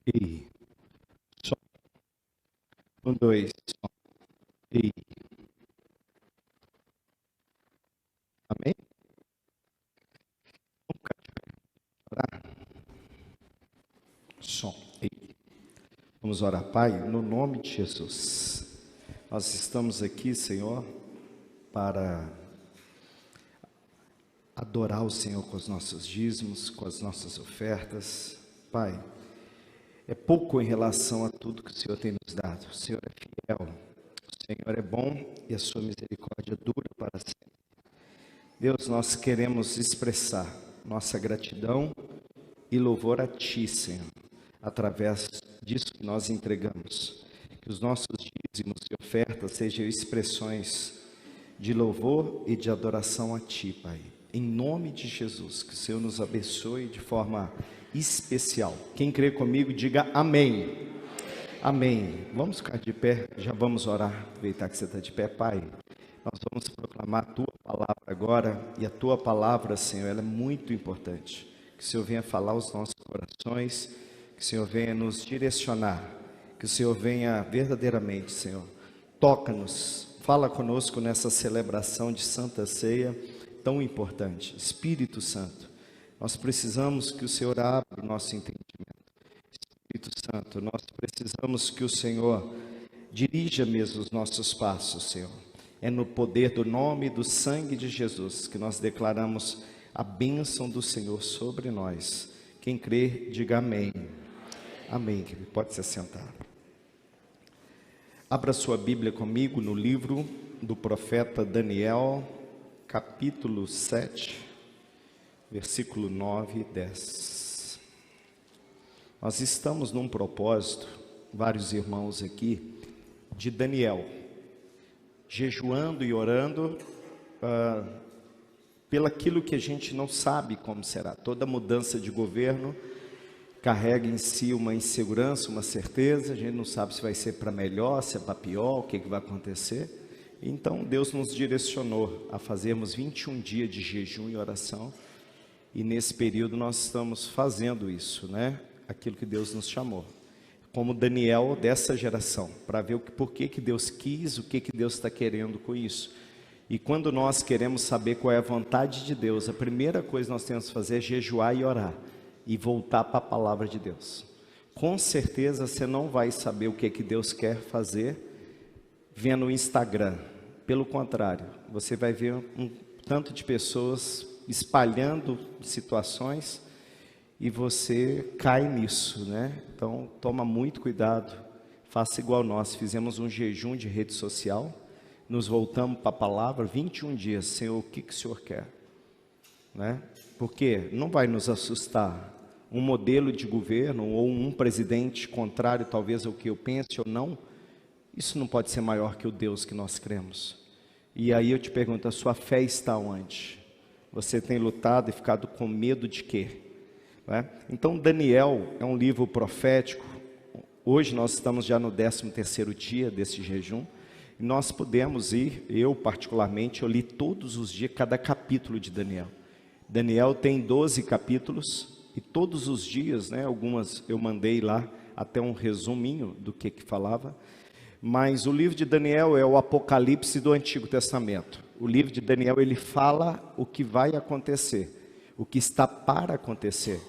E som. Um, dois, som. E amém? Vamos ficar de pé, orar? Som. E vamos orar, Pai, no nome de Jesus. Nós estamos aqui, Senhor, para adorar o Senhor com os nossos dízimos, com as nossas ofertas. Pai, é pouco em relação a tudo que o Senhor tem nos dado. O Senhor é fiel, o Senhor é bom e a sua misericórdia dura para sempre. Deus, nós queremos expressar nossa gratidão e louvor a Ti, Senhor, através disso que nós entregamos. Que os nossos dízimos e ofertas sejam expressões de louvor e de adoração a Ti, Pai. Em nome de Jesus, que o Senhor nos abençoe de forma especial. Quem crê comigo, diga amém. Amém. Vamos ficar de pé, já vamos orar. Aproveitar que você está de pé, Pai. Nós vamos proclamar a Tua palavra agora, e a Tua palavra, Senhor, ela é muito importante. Que o Senhor venha falar aos nossos corações, que o Senhor venha nos direcionar, que o Senhor venha verdadeiramente, Senhor, toca-nos, fala conosco nessa celebração de Santa Ceia tão importante. Espírito Santo, nós precisamos que o Senhor abra o nosso entendimento. Espírito Santo, nós precisamos que o Senhor dirija mesmo os nossos passos, Senhor. É no poder do nome e do sangue de Jesus que nós declaramos a bênção do Senhor sobre nós. Quem crê, diga amém. Amém. Pode se assentar. Abra sua Bíblia comigo no livro do profeta Daniel, capítulo 7, versículo 9 e 10. Nós estamos num propósito, vários irmãos aqui, de Daniel, jejuando e orando pelaquilo que a gente não sabe como será. Toda mudança de governo carrega em si uma insegurança, uma certeza. A gente não sabe se vai ser para melhor, se é para pior, o que vai acontecer. Então Deus nos direcionou a fazermos 21 dias de jejum e oração, e nesse período nós estamos fazendo isso, né? Aquilo que Deus nos chamou, como Daniel dessa geração, para ver por que Deus quis, o que Deus está querendo com isso. E quando nós queremos saber qual é a vontade de Deus, a primeira coisa que nós temos que fazer é jejuar e orar, e voltar para a palavra de Deus. Com certeza você não vai saber o que Deus quer fazer vendo o Instagram. Pelo contrário, você vai ver um tanto de pessoas espalhando situações e você cai nisso, né? Então toma muito cuidado, faça igual nós, fizemos um jejum de rede social, nos voltamos para a palavra, 21 dias, Senhor, o que o Senhor quer? Né? Porque não vai nos assustar um modelo de governo ou um presidente contrário talvez ao que eu pense ou não. Isso não pode ser maior que o Deus que nós cremos. E aí eu te pergunto, a sua fé está onde? Você tem lutado e ficado com medo de quê? Né? Então Daniel é um livro profético. Hoje nós estamos já no 13º dia desse jejum. E nós podemos ir, eu particularmente, eu li todos os dias cada capítulo de Daniel. Daniel tem 12 capítulos e todos os dias, né, algumas eu mandei lá até um resuminho do que falava. Mas o livro de Daniel é o Apocalipse do Antigo Testamento. O livro de Daniel, ele fala o que vai acontecer, o que está para acontecer,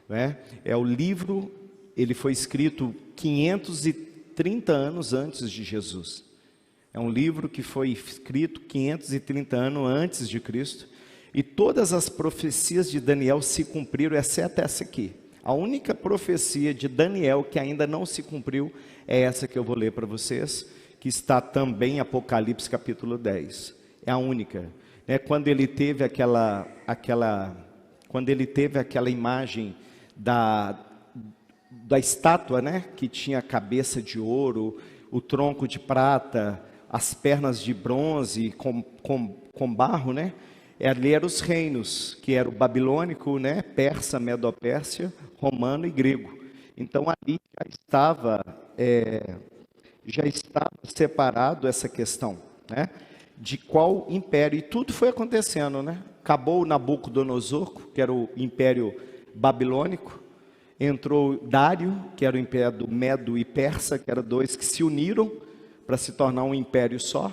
né? É o livro, ele foi escrito 530 anos antes de Jesus. É um livro que foi escrito 530 anos antes de Cristo. E todas as profecias de Daniel se cumpriram, exceto essa aqui. A única profecia de Daniel que ainda não se cumpriu é essa que eu vou ler para vocês, que está também em Apocalipse capítulo 10. É a única. Quando ele teve aquela imagem da estátua, né, que tinha a cabeça de ouro, o tronco de prata, as pernas de bronze com barro, né? Ali eram os reinos, que era o babilônico, né, persa, medo-pérsia, romano e grego. Então ali já estava separado essa questão, né, de qual império, e tudo foi acontecendo, né? Acabou o Nabucodonosor, que era o império babilônico, entrou Dário, que era o império do Medo e Persa, que eram dois que se uniram para se tornar um império só.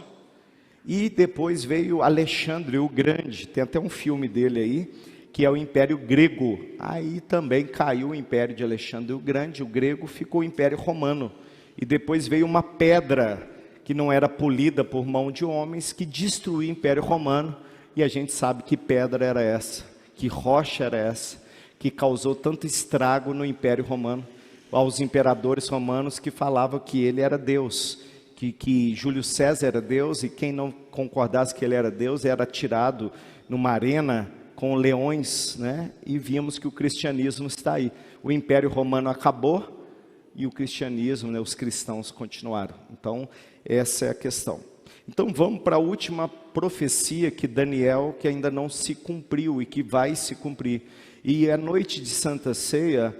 E depois veio Alexandre o Grande, tem até um filme dele aí, que é o Império Grego. Aí também caiu o Império de Alexandre o Grande, o grego, ficou o Império Romano. E depois veio uma pedra que não era polida por mão de homens, que destruiu o Império Romano. E a gente sabe que pedra era essa, que rocha era essa, que causou tanto estrago no Império Romano, aos imperadores romanos que falavam que ele era Deus, que Júlio César era Deus, e quem não concordasse que ele era Deus era tirado numa arena com leões, né? E vimos que o cristianismo está aí. O Império Romano acabou e o cristianismo, né, os cristãos continuaram. Então, essa é a questão. Então, vamos para a última profecia que Daniel, que ainda não se cumpriu e que vai se cumprir. E a noite de Santa Ceia,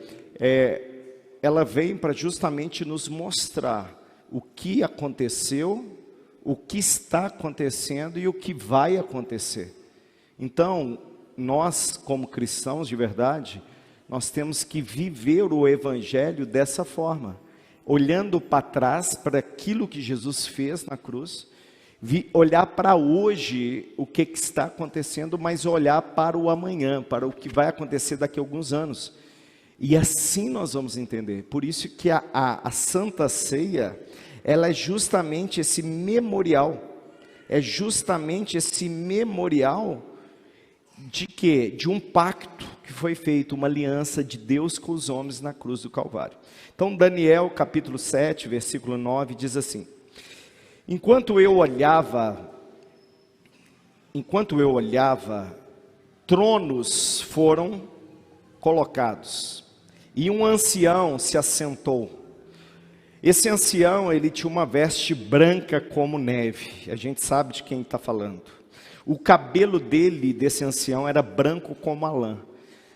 ela vem para justamente nos mostrar o que aconteceu, o que está acontecendo e o que vai acontecer. Então, nós, como cristãos de verdade, nós temos que viver o Evangelho dessa forma, olhando para trás, para aquilo que Jesus fez na cruz, olhar para hoje o que está acontecendo, mas olhar para o amanhã, para o que vai acontecer daqui a alguns anos. E assim nós vamos entender. Por isso que a Santa Ceia, ela é justamente esse memorial. É justamente esse memorial de quê? De um pacto que foi feito, uma aliança de Deus com os homens na cruz do Calvário. Então, Daniel, capítulo 7, versículo 9, diz assim: Enquanto eu olhava, tronos foram colocados, e um ancião se assentou. Esse ancião, ele tinha uma veste branca como neve. A gente sabe de quem está falando. O cabelo desse ancião, era branco como a lã.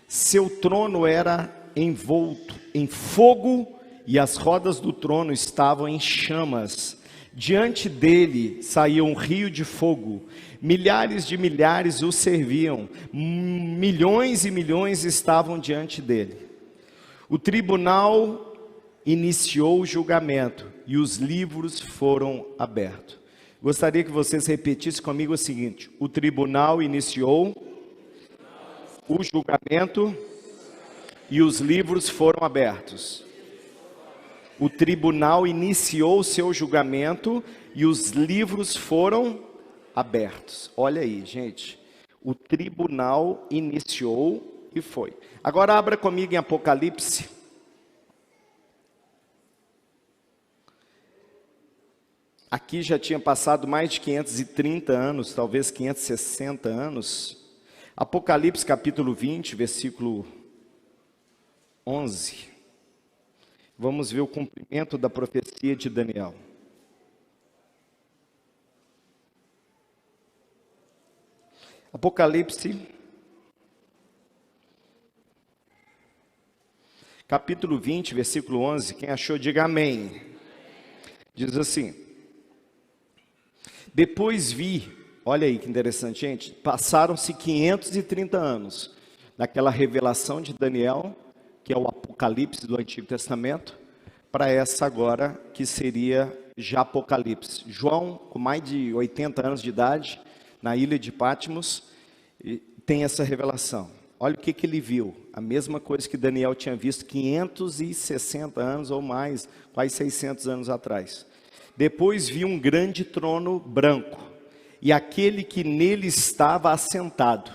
Seu trono era envolto em fogo, e as rodas do trono estavam em chamas. Diante dele saía um rio de fogo. Milhares de milhares o serviam. Milhões e milhões estavam diante dele. O tribunal iniciou o julgamento e os livros foram abertos. Gostaria que vocês repetissem comigo o seguinte: o tribunal iniciou o julgamento e os livros foram abertos. O tribunal iniciou o seu julgamento e os livros foram abertos. Olha aí, gente. O tribunal iniciou e foi. Agora abra comigo em Apocalipse. Aqui já tinha passado mais de 530 anos, talvez 560 anos. Apocalipse capítulo 20, versículo 11. Vamos ver o cumprimento da profecia de Daniel. Apocalipse, capítulo 20, versículo 11. Quem achou, diga amém. Diz assim: Depois vi, olha aí que interessante, gente, passaram-se 530 anos daquela revelação de Daniel, que é o Apocalipse do Antigo Testamento, para essa agora, que seria já Apocalipse. João, com mais de 80 anos de idade, na ilha de Patmos, tem essa revelação. Olha o que ele viu, a mesma coisa que Daniel tinha visto 560 anos ou mais, quase 600 anos atrás. Depois vi um grande trono branco, e aquele que nele estava assentado.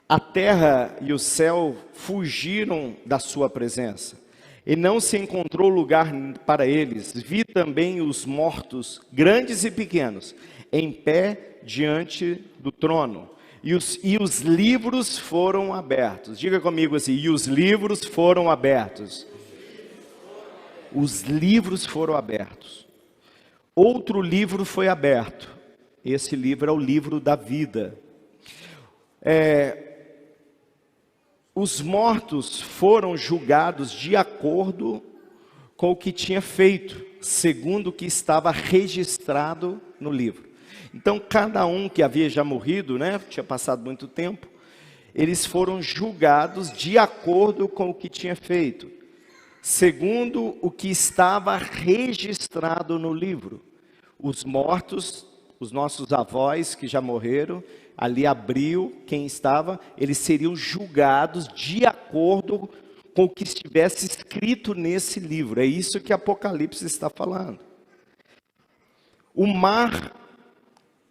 A terra e o céu fugiram da sua presença, e não se encontrou lugar para eles. Vi também os mortos, grandes e pequenos, em pé diante do trono. E os livros foram abertos. Diga comigo assim: e os livros foram abertos. Os livros foram abertos. Outro livro foi aberto. Esse livro é o livro da vida. Os mortos foram julgados de acordo com o que tinha feito, segundo o que estava registrado no livro. Então, cada um que havia já morrido, né, tinha passado muito tempo, eles foram julgados de acordo com o que tinha feito, segundo o que estava registrado no livro. Os mortos, os nossos avós que já morreram, ali abriu quem estava, eles seriam julgados de acordo com o que estivesse escrito nesse livro. É isso que Apocalipse está falando. O mar,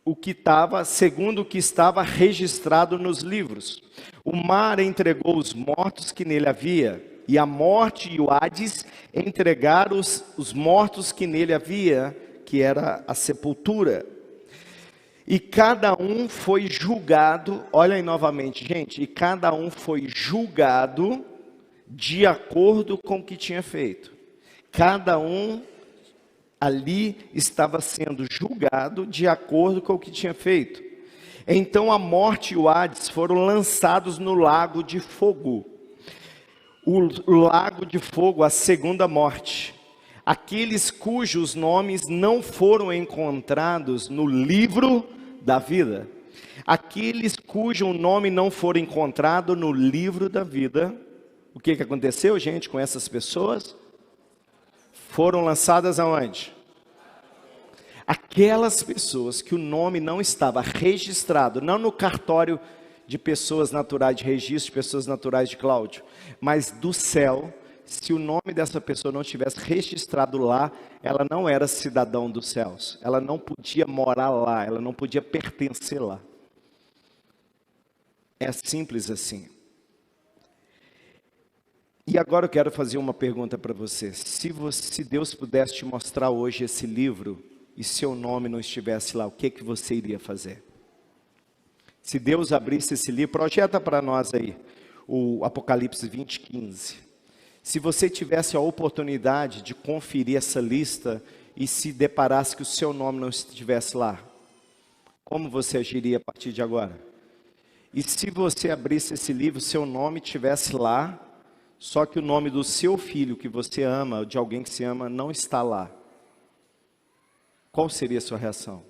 o que estava, segundo o que estava registrado nos livros. O mar entregou os mortos que nele havia, e a morte e o Hades entregaram os mortos que nele havia, que era a sepultura. E cada um foi julgado, olha aí novamente, gente, e cada um foi julgado de acordo com o que tinha feito. Cada um ali estava sendo julgado de acordo com o que tinha feito. Então a morte e o Hades foram lançados no lago de fogo. O lago de fogo, a segunda morte. Aqueles cujos nomes não foram encontrados no livro da vida. Aqueles cujo nome não for encontrado no livro da vida. O que aconteceu, gente, com essas pessoas? Foram lançadas aonde? Aquelas pessoas que o nome não estava registrado, não no cartório de pessoas naturais, de registro de pessoas naturais de Cláudio, mas do céu. Se o nome dessa pessoa não estivesse registrado lá, ela não era cidadão dos céus. Ela não podia morar lá, ela não podia pertencer lá. É simples assim. E agora eu quero fazer uma pergunta para você. Se Deus pudesse te mostrar hoje esse livro, e seu nome não estivesse lá, o que você iria fazer? Se Deus abrisse esse livro, projeta para nós aí, o Apocalipse 20:15. Se você tivesse a oportunidade de conferir essa lista e se deparasse que o seu nome não estivesse lá, como você agiria a partir de agora? E se você abrisse esse livro, seu nome estivesse lá, só que o nome do seu filho que você ama, ou de alguém que se ama, não está lá, qual seria a sua reação?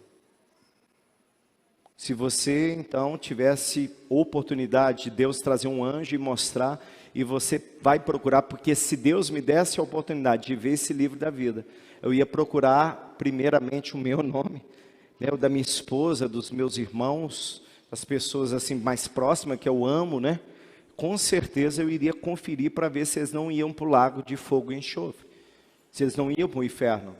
Se você então tivesse oportunidade de Deus trazer um anjo e mostrar, e você vai procurar, porque se Deus me desse a oportunidade de ver esse livro da vida, eu ia procurar primeiramente o meu nome, né, o da minha esposa, dos meus irmãos, das pessoas assim mais próximas que eu amo, né? Com certeza eu iria conferir para ver se eles não iam para o lago de fogo e enxofre, se eles não iam para o inferno.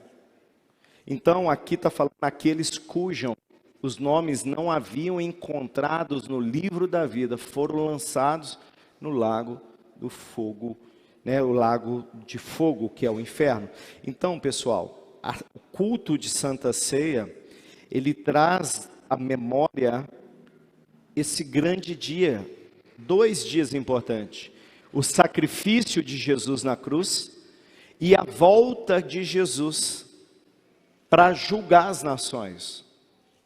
Então aqui está falando aqueles cujos os nomes não haviam encontrados no livro da vida, foram lançados no lago do fogo, né, o lago de fogo, que é o inferno. Então, pessoal, o culto de Santa Ceia, ele traz à memória esse grande dia, 2 dias importantes: o sacrifício de Jesus na cruz e a volta de Jesus para julgar as nações,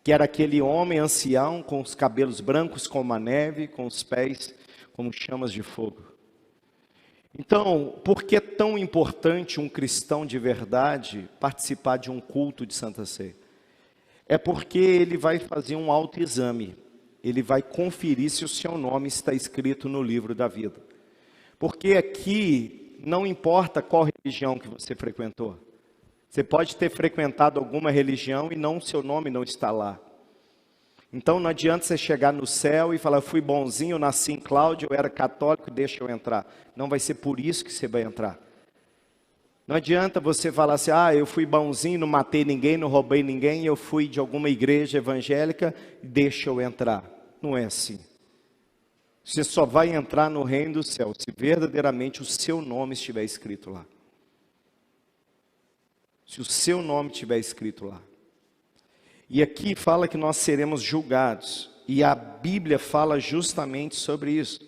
que era aquele homem ancião com os cabelos brancos como a neve, com os pés como chamas de fogo. Então, por que é tão importante um cristão de verdade participar de um culto de Santa Ceia? É porque ele vai fazer um autoexame, ele vai conferir se o seu nome está escrito no livro da vida. Porque aqui não importa qual religião que você frequentou. Você pode ter frequentado alguma religião e seu nome não está lá. Então não adianta você chegar no céu e falar: eu fui bonzinho, eu nasci em Cláudio, eu era católico, deixa eu entrar. Não vai ser por isso que você vai entrar. Não adianta você falar assim: eu fui bonzinho, não matei ninguém, não roubei ninguém, eu fui de alguma igreja evangélica, deixa eu entrar. Não é assim. Você só vai entrar no reino do céu se verdadeiramente o seu nome estiver escrito lá. Se o seu nome estiver escrito lá. E aqui fala que nós seremos julgados. E a Bíblia fala justamente sobre isso.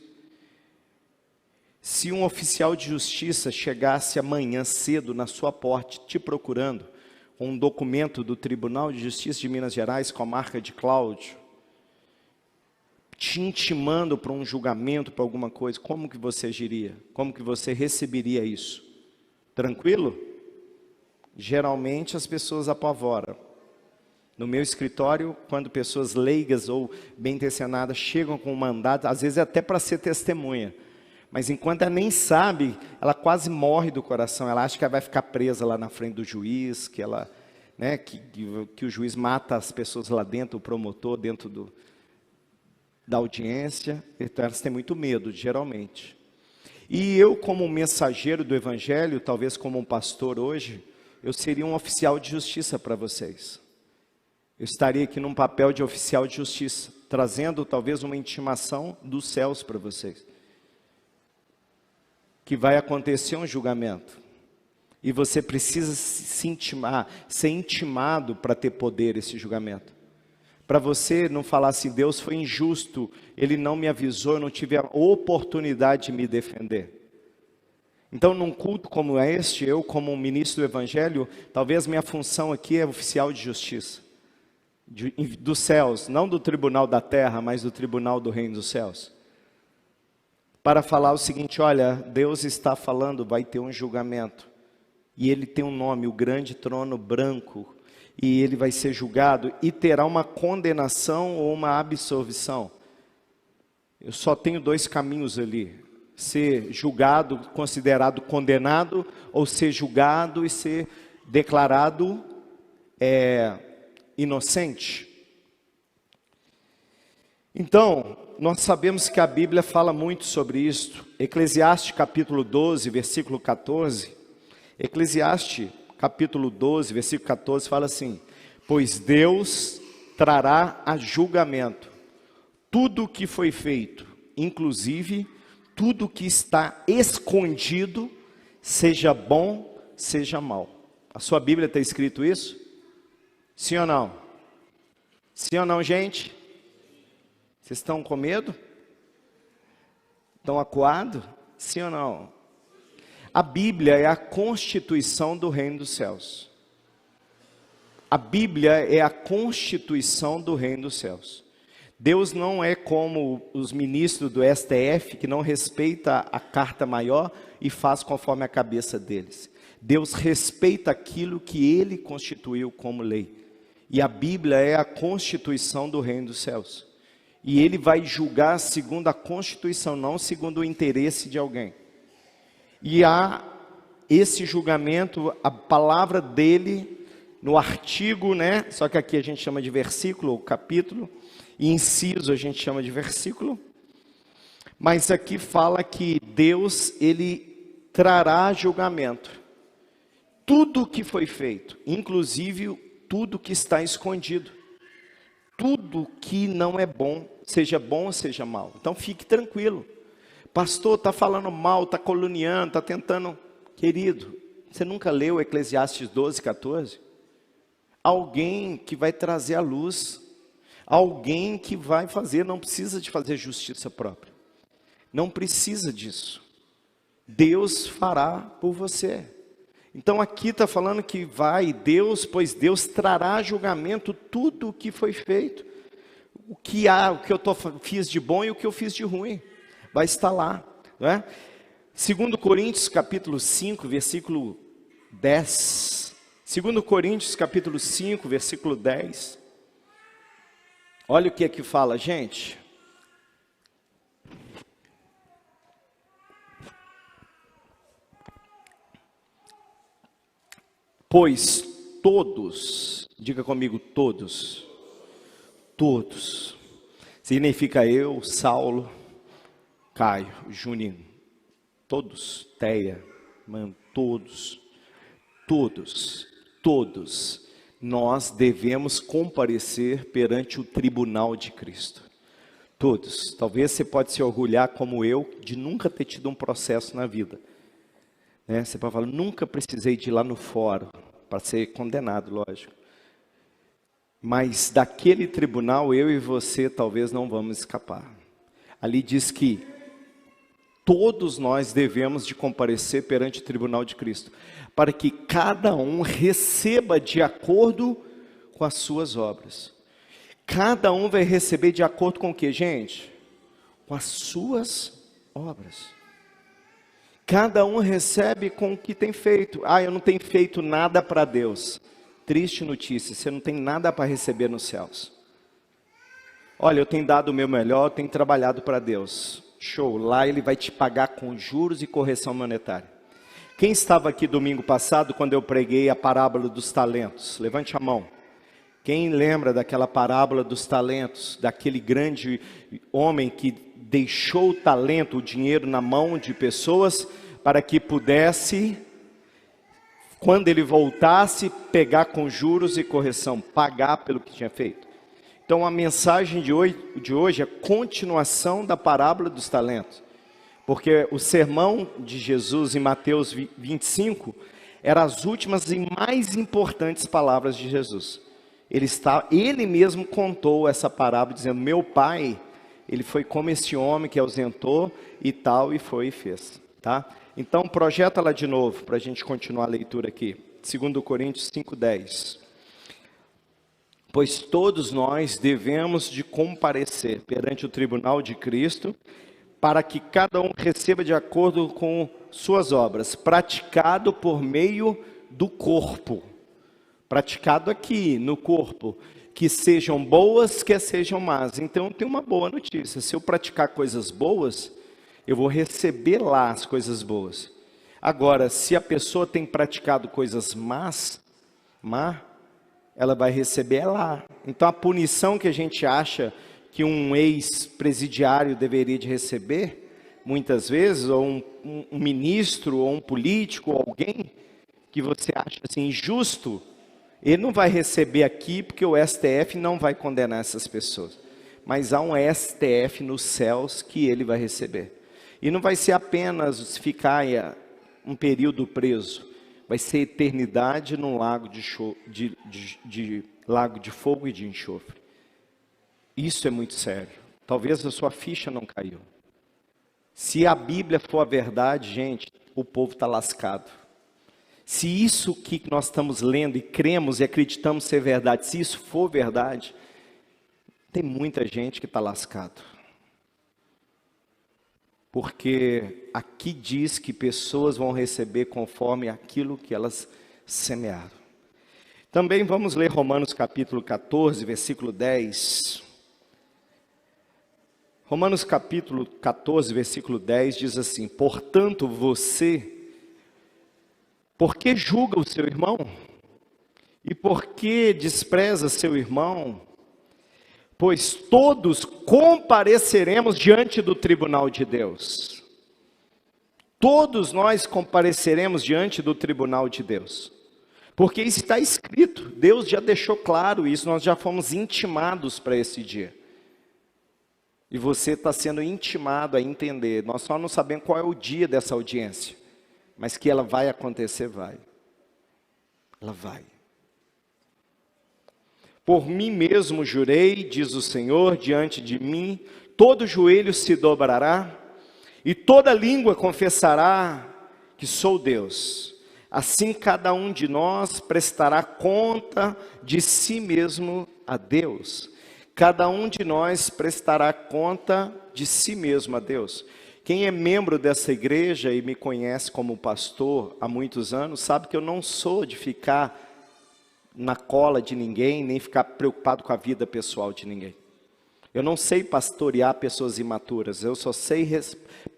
Se um oficial de justiça chegasse amanhã cedo na sua porta te procurando, com um documento do Tribunal de Justiça de Minas Gerais com a marca de Cláudio, te intimando para um julgamento, para alguma coisa, como que você agiria? Como que você receberia isso? Tranquilo? Geralmente as pessoas apavoram. No meu escritório, quando pessoas leigas ou bem intencionadas chegam com um mandato, às vezes é até para ser testemunha, mas enquanto ela nem sabe, ela quase morre do coração. Ela acha que ela vai ficar presa lá na frente do juiz, que ela, né, que o juiz mata as pessoas lá dentro, o promotor dentro da audiência. Então elas têm muito medo, geralmente. E eu, como mensageiro do evangelho, talvez como um pastor hoje, eu seria um oficial de justiça para vocês. Eu estaria aqui num papel de oficial de justiça, trazendo talvez uma intimação dos céus para vocês. Que vai acontecer um julgamento. E você precisa se intimar, ser intimado para ter poder esse julgamento. Para você não falar assim, Deus foi injusto, Ele não me avisou, eu não tive a oportunidade de me defender. Então, num culto como este, eu como um ministro do Evangelho, talvez minha função aqui é oficial de justiça. Dos céus, não do tribunal da terra, mas do tribunal do reino dos céus. Para falar o seguinte, olha, Deus está falando, vai ter um julgamento. E Ele tem um nome, o grande trono branco. E Ele vai ser julgado e terá uma condenação ou uma absolvição. Eu só tenho dois caminhos ali. Ser julgado, considerado condenado, ou ser julgado e ser declarado inocente. Então, nós sabemos que a Bíblia fala muito sobre isso. Eclesiastes capítulo 12, versículo 14. Eclesiastes capítulo 12, versículo 14 fala assim: pois Deus trará a julgamento tudo o que foi feito, inclusive tudo que está escondido, seja bom, seja mal. A sua Bíblia está escrito isso? Sim ou não? Sim ou não, gente? Vocês estão com medo? Estão acuados? Sim ou não? A Bíblia é a constituição do reino dos céus. A Bíblia é a constituição do reino dos céus. Deus não é como os ministros do STF, que não respeita a carta maior e faz conforme a cabeça deles. Deus respeita aquilo que Ele constituiu como lei. E a Bíblia é a constituição do reino dos céus. E Ele vai julgar segundo a constituição, não segundo o interesse de alguém. E há esse julgamento, a palavra dele, no artigo, né? Só que aqui a gente chama de versículo ou capítulo, e inciso a gente chama de versículo. Mas aqui fala que Deus, Ele trará julgamento. Tudo que foi feito, inclusive tudo que está escondido. Tudo que não é bom, seja mal. Então fique tranquilo. Pastor, está falando mal, está caluniando, está tentando. Querido, você nunca leu Eclesiastes 12, 14? Alguém que vai trazer a luz, alguém que vai fazer, não precisa de fazer justiça própria. Não precisa disso. Deus fará por você. Então aqui está falando que pois Deus trará a julgamento tudo o que foi feito. O que fiz de bom e o que eu fiz de ruim. Vai estar lá, não é? 2 Coríntios capítulo 5, versículo 10. 2 Coríntios capítulo 5, versículo 10. Olha o que aqui fala, gente. Pois todos, diga comigo, todos, significa eu, Saulo, Caio, Juninho, todos, Teia, mano, todos, nós devemos comparecer perante o tribunal de Cristo. Todos. Talvez você pode se orgulhar como eu, de nunca ter tido um processo na vida. Né? Você pode falar, nunca precisei de ir lá no fórum, para ser condenado, lógico. Mas daquele tribunal, eu e você talvez não vamos escapar. Ali diz que todos nós devemos de comparecer perante o tribunal de Cristo, para que cada um receba de acordo com as suas obras. Cada um vai receber de acordo com o que, gente? Com as suas obras. Cada um recebe com o que tem feito. Eu não tenho feito nada para Deus. Triste notícia, você não tem nada para receber nos céus. Olha, eu tenho dado o meu melhor, eu tenho trabalhado para Deus. Show, lá Ele vai te pagar com juros e correção monetária. Quem estava aqui domingo passado, quando eu preguei a parábola dos talentos? Levante a mão. Quem lembra daquela parábola dos talentos, daquele grande homem que deixou o talento, o dinheiro na mão de pessoas, para que pudesse, quando ele voltasse, pegar com juros e correção, pagar pelo que tinha feito? Então a mensagem de hoje é a continuação da parábola dos talentos. Porque o sermão de Jesus em Mateus 25 eram as últimas e mais importantes palavras de Jesus. Ele mesmo contou essa parábola dizendo: meu pai, ele foi como esse homem que ausentou e tal, e foi e fez. Tá? Então projeta lá de novo, para a gente continuar a leitura aqui. 2 Coríntios 5:10. Pois todos nós devemos de comparecer perante o tribunal de Cristo, para que cada um receba de acordo com suas obras, praticado por meio do corpo. Praticado aqui, no corpo, que sejam boas, que sejam más. Então, tem uma boa notícia: se eu praticar coisas boas, eu vou receber lá as coisas boas. Agora, se a pessoa tem praticado coisas más, ela vai receber lá. Então, a punição que a gente acha que um ex-presidiário deveria de receber, muitas vezes, ou um ministro, ou um político, ou alguém que você acha assim, injusto, ele não vai receber aqui, porque o STF não vai condenar essas pessoas. Mas há um STF nos céus que ele vai receber. E não vai ser apenas ficar um período preso, vai ser eternidade num lago lago de fogo e de enxofre. Isso é muito sério. Talvez a sua ficha não caiu. Se a Bíblia for a verdade, gente, o povo está lascado. Se isso que nós estamos lendo e cremos e acreditamos ser verdade, se isso for verdade, tem muita gente que está lascado. Porque aqui diz que pessoas vão receber conforme aquilo que elas semearam. Também vamos ler Romanos capítulo 14, versículo 10. Romanos capítulo 14, versículo 10 diz assim: portanto você, por que julga o seu irmão? E por que despreza seu irmão? Pois todos compareceremos diante do tribunal de Deus. Todos nós compareceremos diante do tribunal de Deus. Porque isso está escrito, Deus já deixou claro isso, nós já fomos intimados para esse dia. E você está sendo intimado a entender. Nós só não sabemos qual é o dia dessa audiência. Mas que ela vai acontecer, vai. Ela vai. Por mim mesmo jurei, diz o Senhor, diante de mim, todo joelho se dobrará, e toda língua confessará que sou Deus. Assim cada um de nós prestará conta de si mesmo a Deus. Cada um de nós prestará conta de si mesmo a Deus. Quem é membro dessa igreja e me conhece como pastor há muitos anos, sabe que eu não sou de ficar na cola de ninguém, nem ficar preocupado com a vida pessoal de ninguém. Eu não sei pastorear pessoas imaturas, eu só sei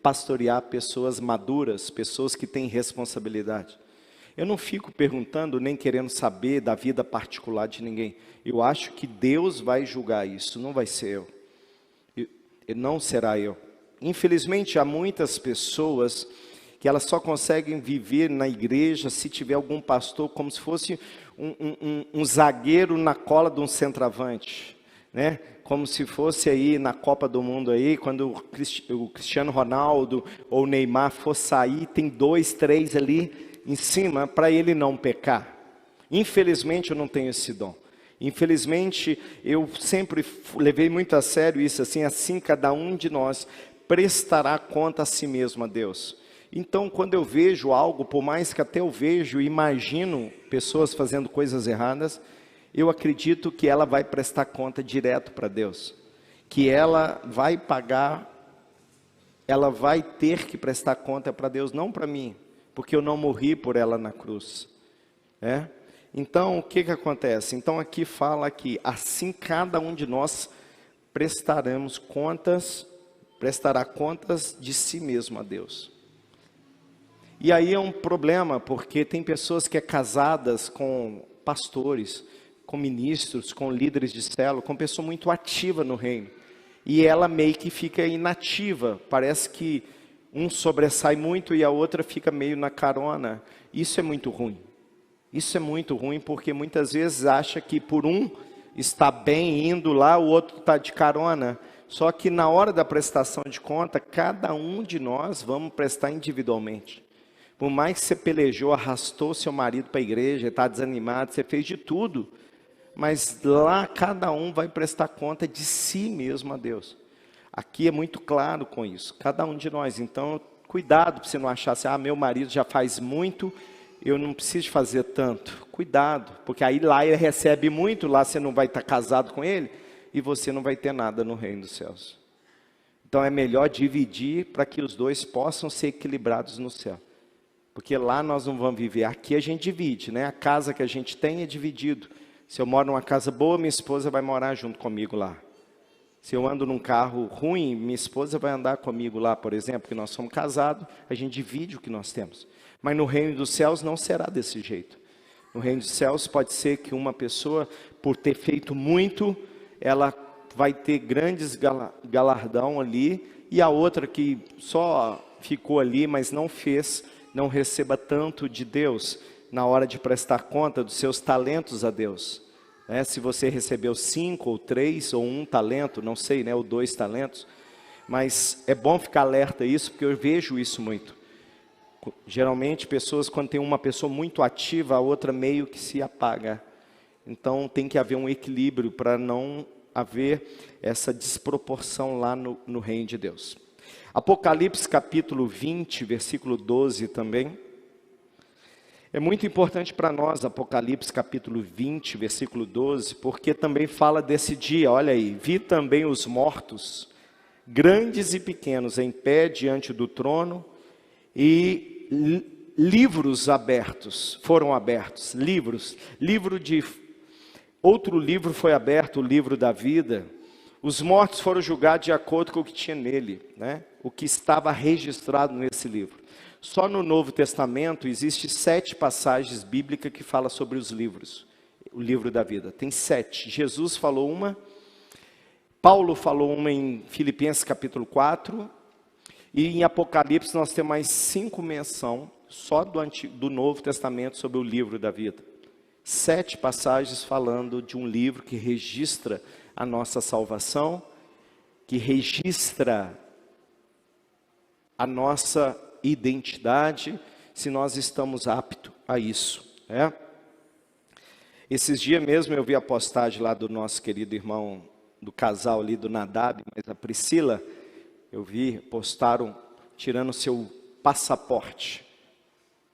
pastorear pessoas maduras, pessoas que têm responsabilidade. Eu não fico perguntando nem querendo saber da vida particular de ninguém. Eu acho que Deus vai julgar isso, não vai ser eu. Não será eu. Infelizmente, há muitas pessoas que elas só conseguem viver na igreja se tiver algum pastor como se fosse um zagueiro na cola de um centroavante, né? Como se fosse aí na Copa do Mundo aí, quando o Cristiano Ronaldo ou o Neymar for sair, tem 2, 3 ali em cima para ele não pecar. Infelizmente eu não tenho esse dom. Infelizmente eu sempre levei muito a sério isso, assim cada um de nós prestará conta a si mesmo a Deus. Então quando eu vejo algo, por mais que até eu vejo e imagino pessoas fazendo coisas erradas, eu acredito que ela vai prestar conta direto para Deus. Que ela vai pagar, ela vai ter que prestar conta para Deus, não para mim. Porque eu não morri por ela na cruz. Então, o que acontece? Então, aqui fala que assim cada um de nós prestará contas de si mesmo a Deus. E aí é um problema, porque tem pessoas que casadas com pastores, com ministros, com líderes de célula, com pessoa muito ativa no reino. E ela meio que fica inativa, parece que um sobressai muito e a outra fica meio na carona. Isso é muito ruim. Isso é muito ruim, porque muitas vezes acha que por um está bem indo lá, o outro está de carona. Só que na hora da prestação de conta, cada um de nós vamos prestar individualmente. Por mais que você pelejou, arrastou seu marido para a igreja, está desanimado, você fez de tudo. Mas lá cada um vai prestar conta de si mesmo a Deus. Aqui é muito claro com isso, cada um de nós. Então, cuidado para você não achar assim, meu marido já faz muito, eu não preciso fazer tanto. Cuidado, porque aí lá ele recebe muito, lá você não vai estar casado com ele, e você não vai ter nada no reino dos céus. Então é melhor dividir para que os dois possam ser equilibrados no céu. Porque lá nós não vamos viver, aqui a gente divide, né? A casa que a gente tem é dividido. Se eu moro numa casa boa, minha esposa vai morar junto comigo lá. Se eu ando num carro ruim, minha esposa vai andar comigo lá, por exemplo, porque nós somos casados, a gente divide o que nós temos. Mas no reino dos céus não será desse jeito. No reino dos céus pode ser que uma pessoa, por ter feito muito, ela vai ter grandes galardão ali, e a outra que só ficou ali, mas não fez, não receba tanto de Deus na hora de prestar conta dos seus talentos a Deus. Se você recebeu 5 ou 3 ou 1 talento, não sei, ou 2 talentos, mas é bom ficar alerta a isso, porque eu vejo isso muito. Geralmente pessoas, quando tem uma pessoa muito ativa, a outra meio que se apaga. Então tem que haver um equilíbrio para não haver essa desproporção lá no reino de Deus. Apocalipse capítulo 20, versículo 12 também. É muito importante para nós, Apocalipse capítulo 20, versículo 12, porque também fala desse dia, olha aí, vi também os mortos, grandes e pequenos, em pé diante do trono, e livros abertos, foram abertos, outro livro foi aberto, o livro da vida. Os mortos foram julgados de acordo com o que tinha nele, o que estava registrado nesse livro. Só no Novo Testamento existe 7 passagens bíblicas que falam sobre os livros, o livro da vida. Tem 7. Jesus falou uma, Paulo falou uma em Filipenses capítulo 4, e em Apocalipse nós temos mais 5 menções só do Novo Testamento sobre o livro da vida. 7 passagens falando de um livro que registra a nossa salvação, que registra a nossa identidade, se nós estamos aptos a isso. Esses dias mesmo eu vi a postagem lá do nosso querido irmão, do casal ali do Nadab, mas a Priscila, eu vi, postaram tirando seu passaporte.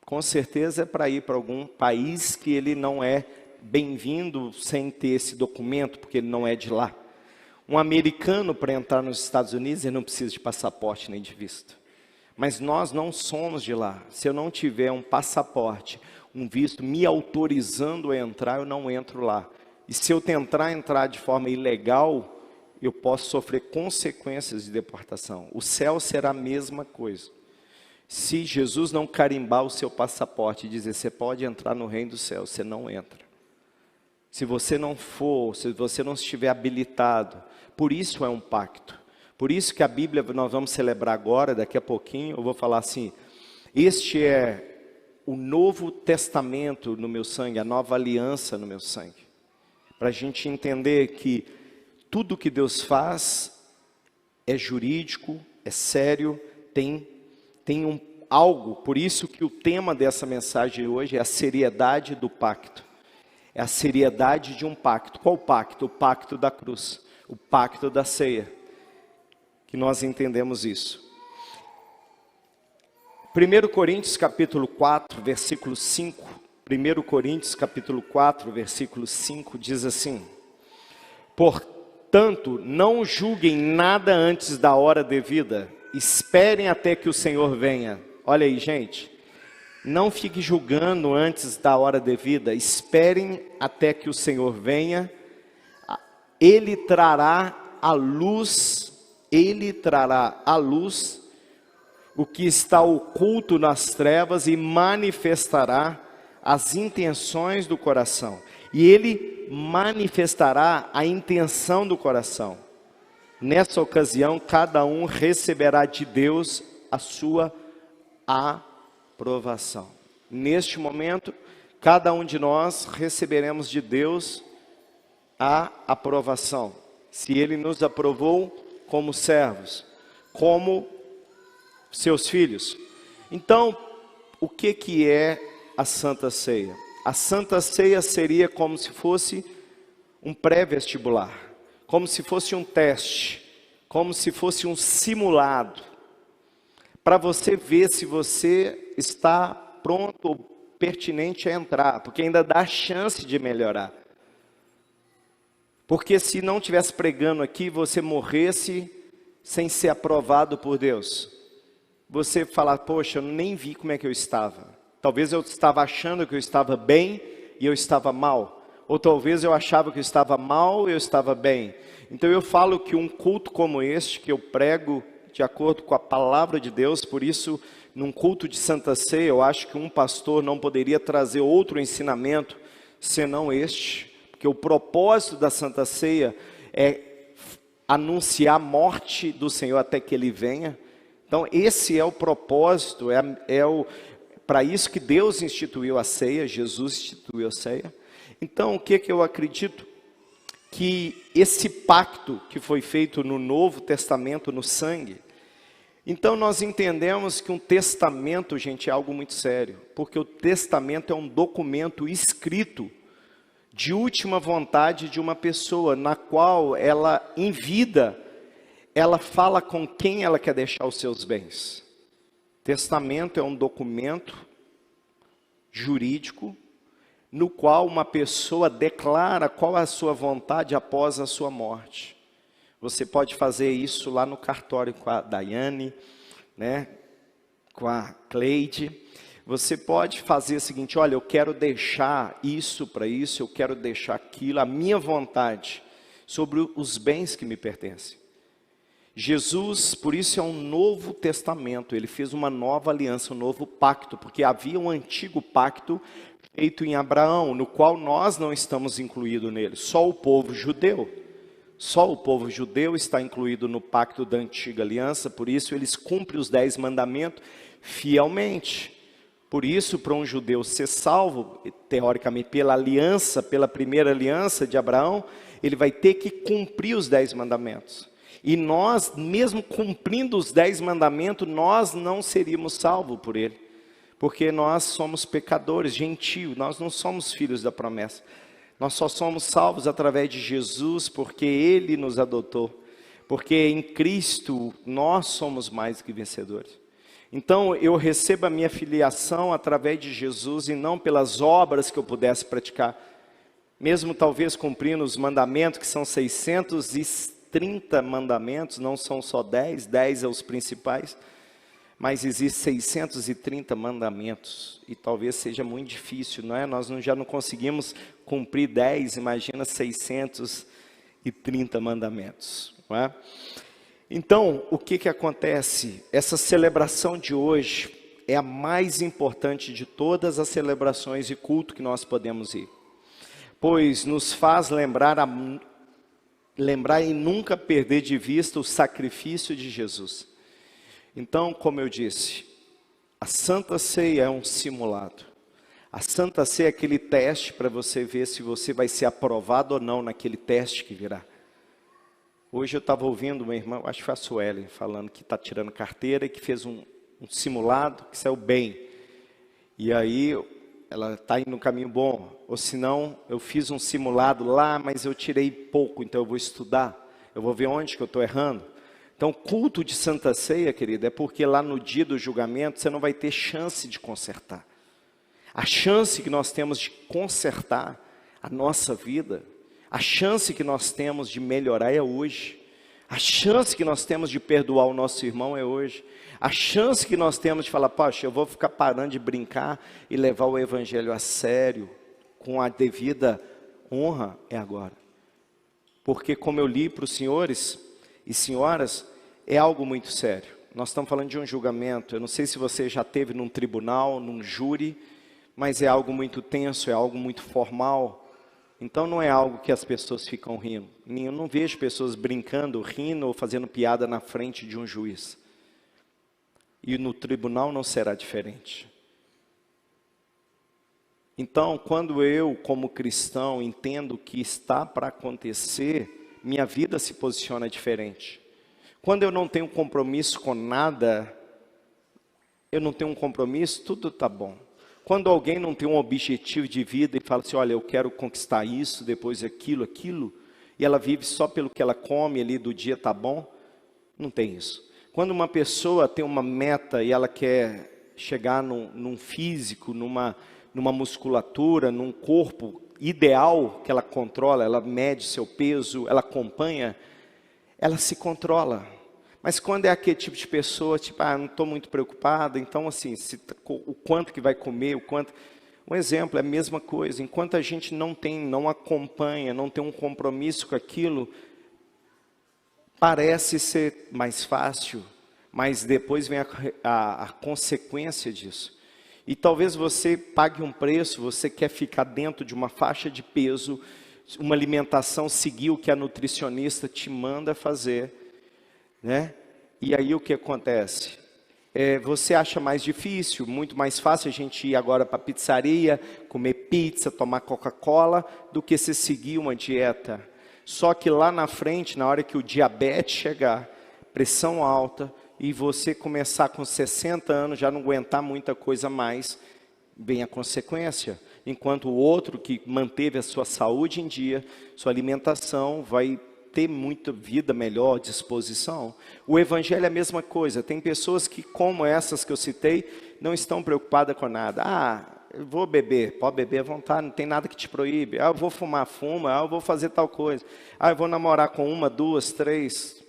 Com certeza é para ir para algum país que ele não é bem-vindo sem ter esse documento, porque ele não é de lá. Um americano, para entrar nos Estados Unidos, ele não precisa de passaporte nem de visto. Mas nós não somos de lá. Se eu não tiver um passaporte, um visto me autorizando a entrar, eu não entro lá. E se eu tentar entrar de forma ilegal, eu posso sofrer consequências de deportação. O céu será a mesma coisa. Se Jesus não carimbar o seu passaporte e dizer, você pode entrar no reino dos céus, você não entra. Se você não for, se você não estiver habilitado, por isso é um pacto. Por isso que a Bíblia, nós vamos celebrar agora, daqui a pouquinho, eu vou falar assim, este é o novo testamento no meu sangue, a nova aliança no meu sangue. Para a gente entender que tudo que Deus faz é jurídico, é sério, tem algo, por isso que o tema dessa mensagem hoje é a seriedade do pacto. É a seriedade de um pacto. Qual pacto? O pacto da cruz, o pacto da ceia. Que nós entendemos isso. 1 Coríntios capítulo 4, versículo 5. 1 Coríntios capítulo 4, versículo 5 diz assim: portanto, não julguem nada antes da hora devida, esperem até que o Senhor venha. Olha aí, gente. Não fique julgando antes da hora devida. Esperem até que o Senhor venha. Ele trará à luz, o que está oculto nas trevas e manifestará as intenções do coração. E Ele manifestará a intenção do coração. Nessa ocasião, cada um receberá de Deus a sua aprovação. Neste momento, cada um de nós receberemos de Deus a aprovação. Se Ele nos aprovou como servos, como seus filhos. Então, o que é a Santa Ceia? A Santa Ceia seria como se fosse um pré-vestibular, como se fosse um teste, como se fosse um simulado, para você ver se você está pronto ou pertinente a entrar, porque ainda dá chance de melhorar. Porque se não estivesse pregando aqui, você morresse sem ser aprovado por Deus, você falar, poxa, eu nem vi como é que eu estava. Talvez eu estava achando que eu estava bem e eu estava mal. Ou talvez eu achava que eu estava mal e eu estava bem. Então eu falo que um culto como este, que eu prego de acordo com a palavra de Deus, por isso, num culto de Santa Ceia, eu acho que um pastor não poderia trazer outro ensinamento, senão este. Porque o propósito da Santa Ceia é anunciar a morte do Senhor até que Ele venha. Então esse é o propósito, para isso que Deus instituiu a ceia, Jesus instituiu a ceia. Então o que eu acredito? Que esse pacto que foi feito no Novo Testamento, no sangue, então nós entendemos que um testamento, gente, é algo muito sério, porque o testamento é um documento escrito, de última vontade de uma pessoa, na qual ela, em vida, ela fala com quem ela quer deixar os seus bens. Testamento é um documento jurídico, no qual uma pessoa declara qual é a sua vontade após a sua morte. Você pode fazer isso lá no cartório com a Daiane, né, com a Cleide. Você pode fazer o seguinte, olha, eu quero deixar isso para isso, eu quero deixar aquilo, a minha vontade sobre os bens que me pertencem. Jesus, por isso é um novo testamento, ele fez uma nova aliança, um novo pacto, porque havia um antigo pacto feito em Abraão, no qual nós não estamos incluídos nele, só o povo judeu. Só o povo judeu está incluído no pacto da antiga aliança, por isso eles cumprem os 10 mandamentos fielmente. Por isso, para um judeu ser salvo, teoricamente, pela aliança, pela primeira aliança de Abraão, ele vai ter que cumprir os 10 mandamentos. E nós, mesmo cumprindo os 10 mandamentos, nós não seríamos salvos por ele. Porque nós somos pecadores, gentios, nós não somos filhos da promessa. Nós só somos salvos através de Jesus, porque Ele nos adotou. Porque em Cristo nós somos mais que vencedores. Então eu recebo a minha filiação através de Jesus e não pelas obras que eu pudesse praticar. Mesmo talvez cumprindo os mandamentos, que são 630 mandamentos, não são só 10, 10 é os principais. Mas existem 630 mandamentos, e talvez seja muito difícil, não é? Nós já não conseguimos cumprir 10, imagina 630 mandamentos, não é? Então, o que acontece? Essa celebração de hoje é a mais importante de todas as celebrações e culto que nós podemos ir. Pois nos faz lembrar e nunca perder de vista o sacrifício de Jesus. Então, como eu disse, a Santa Ceia é um simulado. A Santa Ceia é aquele teste para você ver se você vai ser aprovado ou não naquele teste que virá. Hoje eu estava ouvindo uma irmã, acho que foi a Suelen, falando que está tirando carteira e que fez um simulado que saiu bem. E aí ela está indo no caminho bom. Ou se não, eu fiz um simulado lá, mas eu tirei pouco, então eu vou estudar. Eu vou ver onde que eu estou errando. Então, culto de Santa Ceia, querida, é porque lá no dia do julgamento você não vai ter chance de consertar. A chance que nós temos de consertar a nossa vida, a chance que nós temos de melhorar é hoje. A chance que nós temos de perdoar o nosso irmão é hoje. A chance que nós temos de falar, poxa, eu vou ficar parando de brincar e levar o evangelho a sério, com a devida honra, é agora. Porque como eu li para os senhores e senhoras, é algo muito sério. Nós estamos falando de um julgamento. Eu não sei se você já esteve num tribunal, num júri, mas é algo muito tenso, é algo muito formal. Então não é algo que as pessoas ficam rindo. Eu não vejo pessoas brincando, rindo ou fazendo piada na frente de um juiz. E no tribunal não será diferente. Então, quando eu, como cristão, entendo o que está para acontecer, minha vida se posiciona diferente. Quando eu não tenho compromisso com nada, eu não tenho um compromisso, tudo está bom. Quando alguém não tem um objetivo de vida e fala assim, olha, eu quero conquistar isso, depois aquilo, e ela vive só pelo que ela come ali do dia, tá bom? Não tem isso. Quando uma pessoa tem uma meta e ela quer chegar num físico, numa musculatura, num corpo ideal que ela controla, ela mede seu peso, ela acompanha, ela se controla. Mas quando é aquele tipo de pessoa, tipo, não estou muito preocupado, então assim, o quanto que vai comer, o quanto... Um exemplo, é a mesma coisa, enquanto a gente não acompanha, não tem um compromisso com aquilo, parece ser mais fácil, mas depois vem a consequência disso. E talvez você pague um preço, você quer ficar dentro de uma faixa de peso, uma alimentação, seguir o que a nutricionista te manda fazer, né? E aí o que acontece? Você acha mais difícil, muito mais fácil a gente ir agora para a pizzaria, comer pizza, tomar Coca-Cola, do que se seguir uma dieta. Só que lá na frente, na hora que o diabetes chegar, pressão alta, e você começar com 60 anos, já não aguentar muita coisa mais, vem a consequência. Enquanto o outro que manteve a sua saúde em dia, sua alimentação, vai ter muita vida melhor, disposição. O evangelho é a mesma coisa. Tem pessoas que, como essas que eu citei, não estão preocupadas com nada. Eu vou beber, pode beber à vontade, não tem nada que te proíbe. Eu vou fumar, fuma. Eu vou fazer tal coisa. Eu vou namorar com uma, duas, três.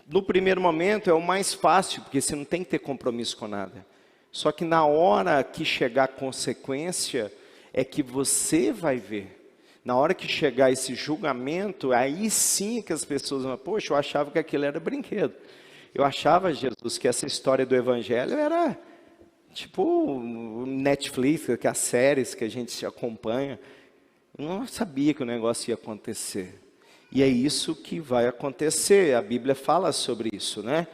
No primeiro momento é o mais fácil, porque você não tem que ter compromisso com nada. Só que na hora que chegar a consequência, é que você vai ver. Na hora que chegar esse julgamento, aí sim que as pessoas vão, poxa, eu achava que aquilo era brinquedo. Eu achava, Jesus, que essa história do evangelho era tipo Netflix, que as séries que a gente acompanha. Eu não sabia que o negócio ia acontecer. E é isso que vai acontecer, a Bíblia fala sobre isso, né?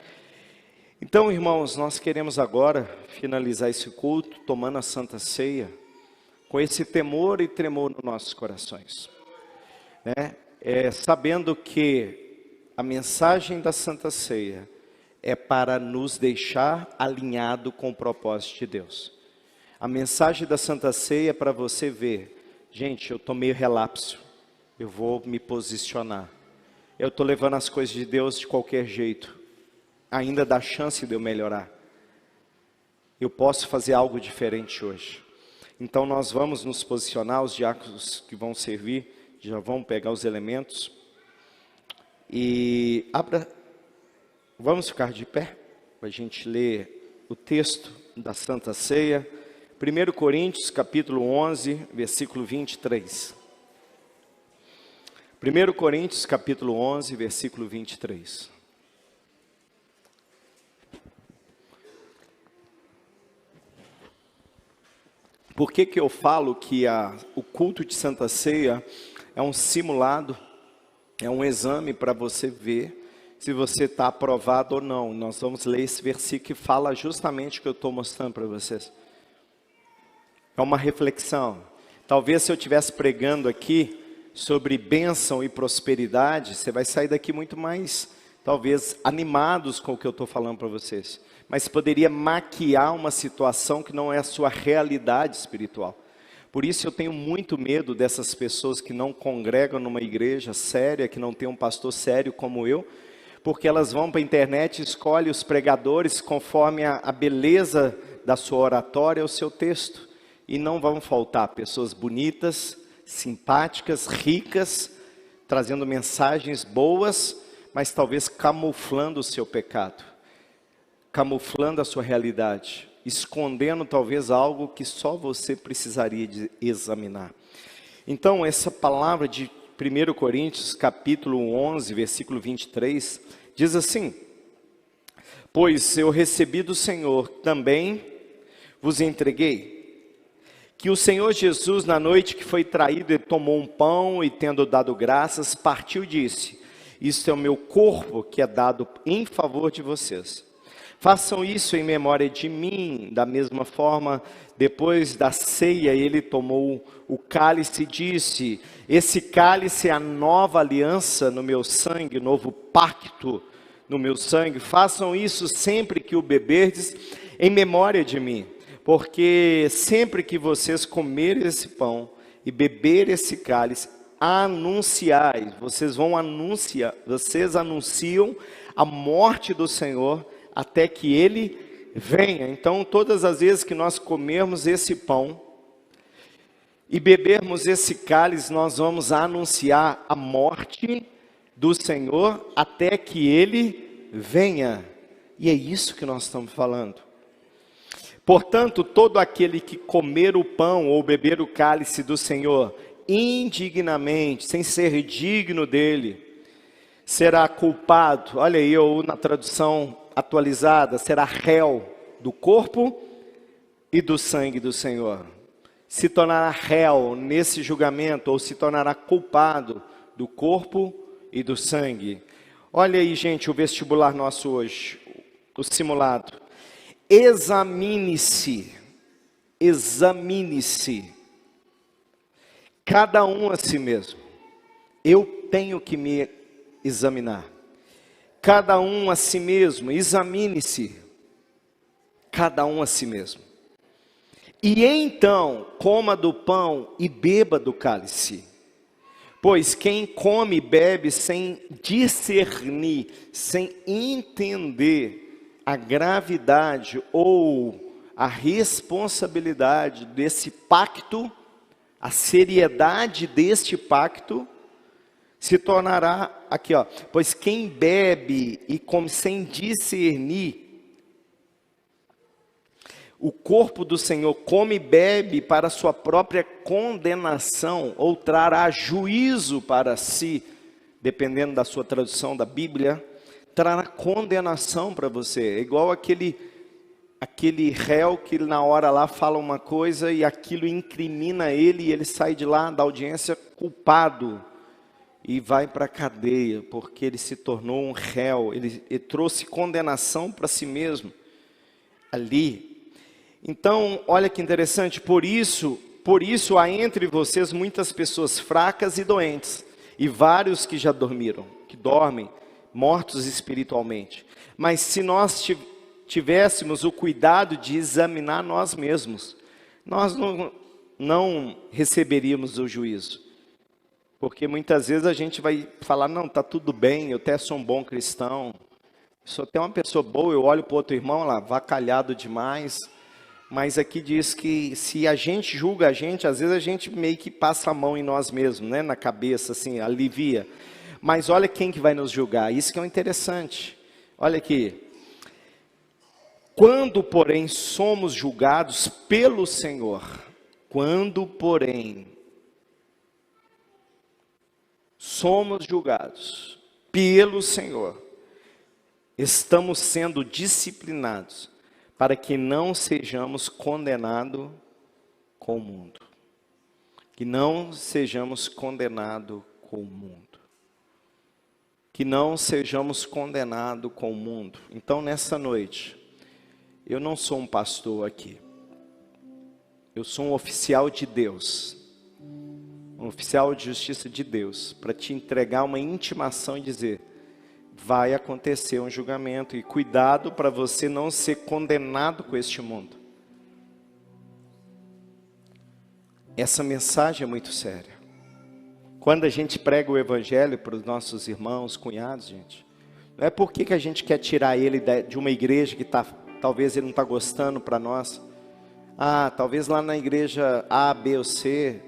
Então, irmãos, nós queremos agora finalizar esse culto, tomando a Santa Ceia, com esse temor e tremor nos nossos corações, né? Sabendo que a mensagem da Santa Ceia é para nos deixar alinhado com o propósito de Deus. A mensagem da Santa Ceia é para você ver, gente, eu estou meio relapso, eu vou me posicionar, eu estou levando as coisas de Deus de qualquer jeito, ainda dá chance de eu melhorar, eu posso fazer algo diferente hoje. Então nós vamos nos posicionar, os diáconos que vão servir, já vão pegar os elementos. E vamos ficar de pé, para a gente ler o texto da Santa Ceia. 1 Coríntios capítulo 11, versículo 23. 1 Coríntios capítulo 11, versículo 23. Por que eu falo que o culto de Santa Ceia é um simulado, é um exame para você ver se você está aprovado ou não? Nós vamos ler esse versículo que fala justamente o que eu estou mostrando para vocês. É uma reflexão. Talvez se eu estivesse pregando aqui sobre bênção e prosperidade, você vai sair daqui muito mais, talvez, animados com o que eu estou falando para vocês. Mas poderia maquiar uma situação que não é a sua realidade espiritual. Por isso eu tenho muito medo dessas pessoas que não congregam numa igreja séria, que não tem um pastor sério como eu, porque elas vão para a internet e escolhem os pregadores conforme a beleza da sua oratória, o seu texto. E não vão faltar pessoas bonitas, simpáticas, ricas, trazendo mensagens boas, mas talvez camuflando o seu pecado, camuflando a sua realidade, escondendo talvez algo que só você precisaria de examinar. Então, essa palavra de 1 Coríntios, capítulo 11, versículo 23, diz assim: pois eu recebi do Senhor, também vos entreguei, que o Senhor Jesus, na noite que foi traído, ele tomou um pão e, tendo dado graças, partiu e disse: isto é o meu corpo que é dado em favor de vocês. Façam isso em memória de mim. Da mesma forma, depois da ceia, ele tomou o cálice e disse: esse cálice é a nova aliança no meu sangue, o novo pacto no meu sangue. Façam isso sempre que o beberdes, em memória de mim. Porque sempre que vocês comerem esse pão e beberem esse cálice, anunciais, vocês anunciam a morte do Senhor até que ele venha. Então, todas as vezes que nós comermos esse pão e bebermos esse cálice, nós vamos anunciar a morte do Senhor até que ele venha. E é isso que nós estamos falando. Portanto, todo aquele que comer o pão ou beber o cálice do Senhor indignamente, sem ser digno dele, será culpado. Olha aí, ou na tradução atualizada, será réu do corpo e do sangue do Senhor. Se tornará réu nesse julgamento, ou se tornará culpado do corpo e do sangue. Olha aí, gente, o vestibular nosso hoje, o simulado. Examine-se, cada um a si mesmo. Eu tenho que me examinar. Cada um a si mesmo, examine-se, cada um a si mesmo. E então, coma do pão e beba do cálice. Pois quem come e bebe sem discernir, sem entender a gravidade ou a responsabilidade desse pacto, a seriedade deste pacto, se tornará, aqui ó, pois quem bebe e come sem discernir o corpo do Senhor, come e bebe para sua própria condenação, ou trará juízo para si, dependendo da sua tradução da Bíblia, trará condenação para você. É igual aquele réu que na hora lá fala uma coisa e aquilo incrimina ele e ele sai de lá da audiência culpado e vai para a cadeia, porque ele se tornou um réu, ele trouxe condenação para si mesmo ali. Então, olha que interessante, por isso há entre vocês muitas pessoas fracas e doentes, e vários que já dormiram, que dormem, mortos espiritualmente. Mas se nós tivéssemos o cuidado de examinar nós mesmos, nós não receberíamos o juízo. Porque muitas vezes a gente vai falar, não, está tudo bem, eu até sou um bom cristão, sou até uma pessoa boa, eu olho para o outro irmão lá, vacalhado demais. Mas aqui diz que se a gente julga a gente, às vezes a gente meio que passa a mão em nós mesmos, né? Na cabeça, assim, alivia. Mas olha quem que vai nos julgar, isso que é o interessante. Olha aqui. Quando, porém, somos julgados pelo Senhor, quando, porém, somos julgados pelo Senhor, estamos sendo disciplinados, para que não sejamos condenados com o mundo. Que não sejamos condenados com o mundo. Que não sejamos condenados com o mundo. Então, nessa noite, eu não sou um pastor aqui. Eu sou um oficial de Deus. Um oficial de justiça de Deus. Para te entregar uma intimação e dizer: vai acontecer um julgamento, e cuidado para você não ser condenado com este mundo. Essa mensagem é muito séria. Quando a gente prega o evangelho para os nossos irmãos, cunhados, gente, não é porque a gente quer tirar ele de uma igreja que talvez ele não está gostando para nós. Talvez lá na igreja A, B ou C,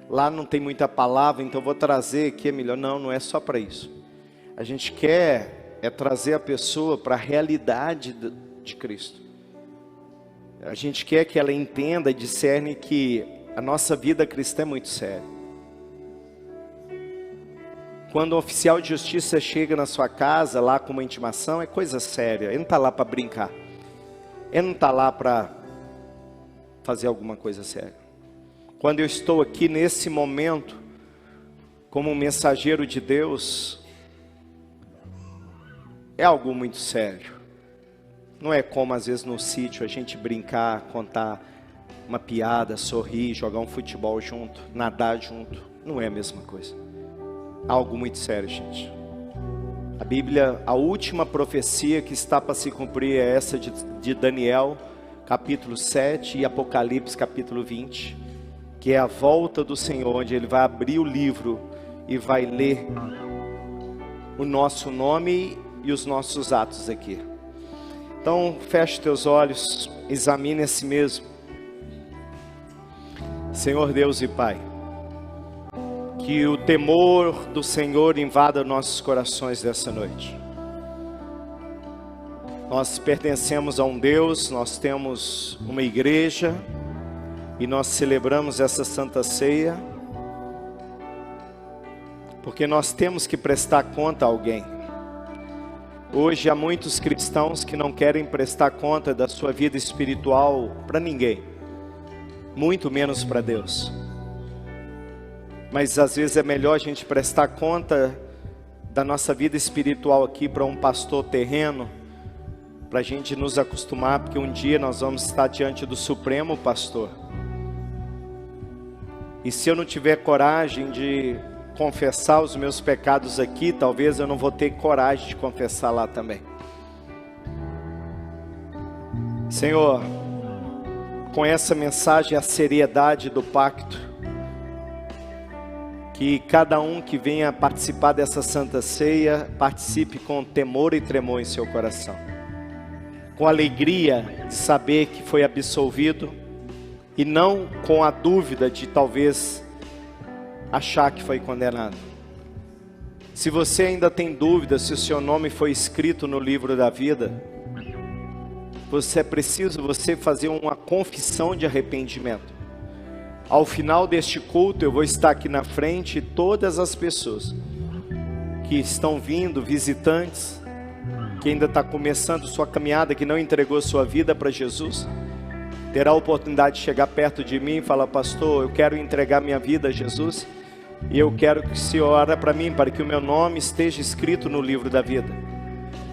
lá não tem muita palavra, então vou trazer aqui, é melhor. Não é só para isso. A gente quer trazer a pessoa para a realidade de Cristo. A gente quer que ela entenda e discerne que a nossa vida cristã é muito séria. Quando um oficial de justiça chega na sua casa, lá com uma intimação, é coisa séria. Ele não está lá para brincar. Ele não está lá para fazer alguma coisa séria. Quando eu estou aqui nesse momento, como um mensageiro de Deus, é algo muito sério. Não é como às vezes no sítio a gente brincar, contar uma piada, sorrir, jogar um futebol junto, nadar junto. Não é a mesma coisa. Algo muito sério, gente. A Bíblia, a última profecia que está para se cumprir é essa de Daniel, capítulo 7 e Apocalipse, capítulo 20, que é a volta do Senhor, onde Ele vai abrir o livro e vai ler o nosso nome e os nossos atos aqui. Então, feche teus olhos, examine a si mesmo. Senhor Deus e Pai, que o temor do Senhor invada nossos corações dessa noite. Nós pertencemos a um Deus, nós temos uma igreja e nós celebramos essa Santa Ceia, porque nós temos que prestar conta a alguém. Hoje há muitos cristãos que não querem prestar conta da sua vida espiritual para ninguém, muito menos para Deus. Mas às vezes é melhor a gente prestar conta da nossa vida espiritual aqui para um pastor terreno, para a gente nos acostumar, porque um dia nós vamos estar diante do Supremo Pastor. E se eu não tiver coragem de confessar os meus pecados aqui, talvez eu não vou ter coragem de confessar lá também. Senhor, com essa mensagem, a seriedade do pacto, que cada um que venha participar dessa Santa Ceia, participe com temor e tremor em seu coração, com alegria de saber que foi absolvido, e não com a dúvida de talvez achar que foi condenado. Se você ainda tem dúvida se o seu nome foi escrito no livro da vida, é preciso você fazer uma confissão de arrependimento. Ao final deste culto eu vou estar aqui na frente, e todas as pessoas que estão vindo, visitantes, que ainda está começando sua caminhada, que não entregou sua vida para Jesus, terá a oportunidade de chegar perto de mim e falar: pastor, eu quero entregar minha vida a Jesus, e eu quero que o Senhor ore para mim, para que o meu nome esteja escrito no livro da vida.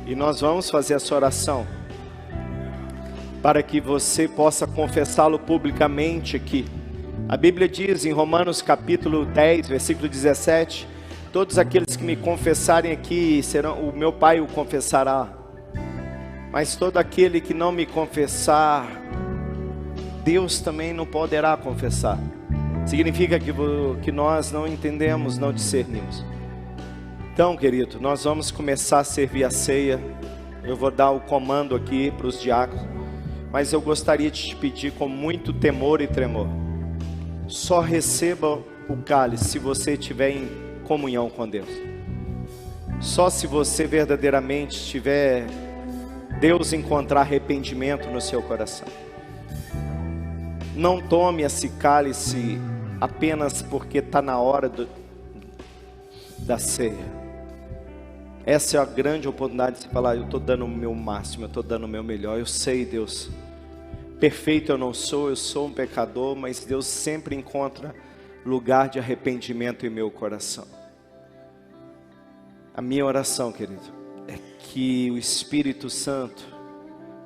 E nós vamos fazer essa oração, para que você possa confessá-lo publicamente aqui. A Bíblia diz em Romanos capítulo 10, versículo 17, todos aqueles que me confessarem aqui, o meu Pai o confessará. Mas todo aquele que não me confessar, Deus também não poderá confessar. Significa que nós não entendemos, não discernimos. Então, querido, nós vamos começar a servir a ceia. Eu vou dar o comando aqui para os diáconos, mas eu gostaria de te pedir com muito temor e tremor: só receba o cálice se você estiver em comunhão com Deus. Só se você verdadeiramente tiver Deus encontrar arrependimento no seu coração. Não tome esse cálice apenas porque está na hora da ceia. Essa é a grande oportunidade de você falar: eu estou dando o meu máximo, eu estou dando o meu melhor. Eu sei, Deus, perfeito eu não sou, eu sou um pecador, mas Deus sempre encontra lugar de arrependimento em meu coração. A minha oração, querido, é que o Espírito Santo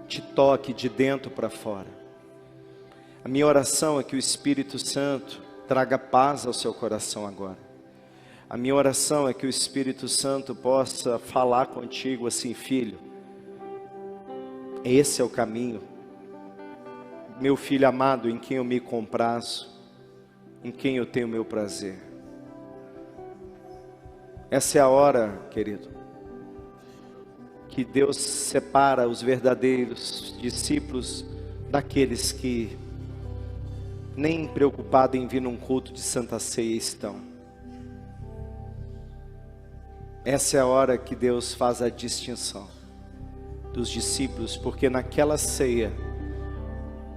te toque de dentro para fora. A minha oração é que o Espírito Santo traga paz ao seu coração agora. A minha oração é que o Espírito Santo possa falar contigo assim: filho, esse é o caminho. Meu filho amado, em quem eu me comprazo, em quem eu tenho meu prazer. Essa é a hora, querido, que Deus separa os verdadeiros discípulos daqueles que nem preocupados em vir num culto de Santa Ceia estão. Essa é a hora que Deus faz a distinção dos discípulos, porque naquela ceia,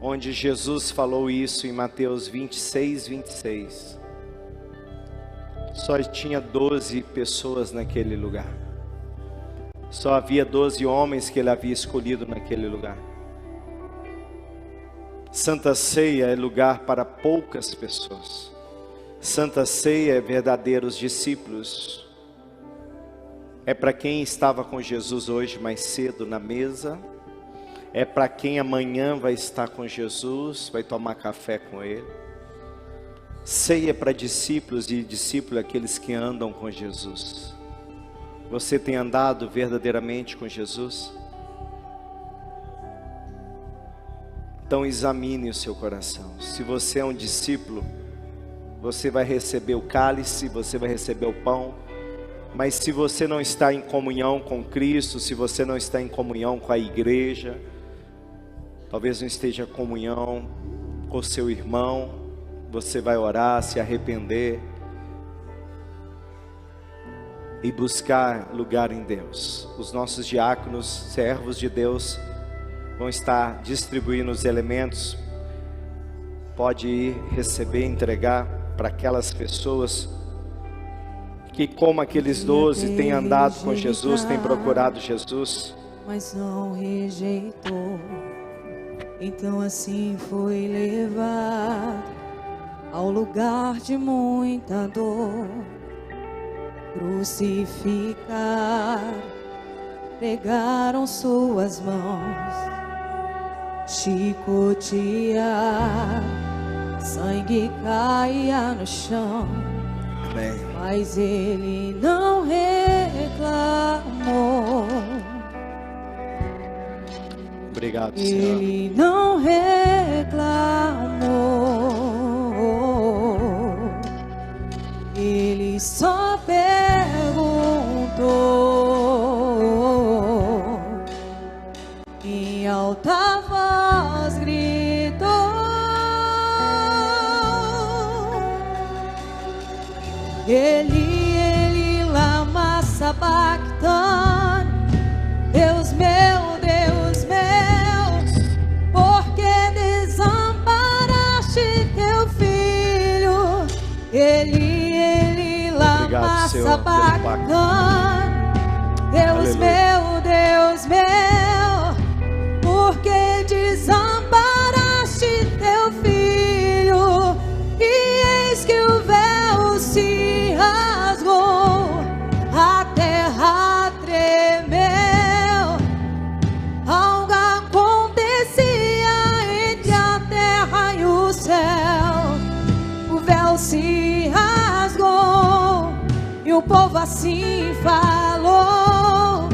onde Jesus falou isso em Mateus 26, 26, só tinha 12 pessoas naquele lugar. Só havia 12 homens que ele havia escolhido naquele lugar. Santa Ceia é lugar para poucas pessoas. Santa Ceia é verdadeiros discípulos. É para quem estava com Jesus hoje mais cedo na mesa. É para quem amanhã vai estar com Jesus, vai tomar café com Ele. Ceia para discípulos e discípulos, aqueles que andam com Jesus. Você tem andado verdadeiramente com Jesus? Então examine o seu coração. Se você é um discípulo, você vai receber o cálice, você vai receber o pão. Mas se você não está em comunhão com Cristo, se você não está em comunhão com a igreja, talvez não esteja em comunhão com o seu irmão, você vai orar, se arrepender e buscar lugar em Deus. Os nossos diáconos, servos de Deus, vão estar distribuindo os elementos. Pode ir receber, entregar para aquelas pessoas que, como aqueles 12, têm andado com Jesus, têm procurado Jesus, mas não rejeitou. Então assim foi levado ao lugar de muita dor, crucificar, pegaram suas mãos, chicotear, sangue caía no chão. Amém. Mas ele não reclamou. Obrigado, Senhor. Ele não reclamou. Ele só perguntou. Em alta voz gritou. Ele lama sabachthani, Deus meu, porque desamparaste teu filho. Ele lama sabachthani, Deus meu, porque desamparaste teu filho. E eis que o véu se rasgou, a terra tremeu, algo acontecia entre a terra e o céu. O véu se rasgou e o povo assim falou.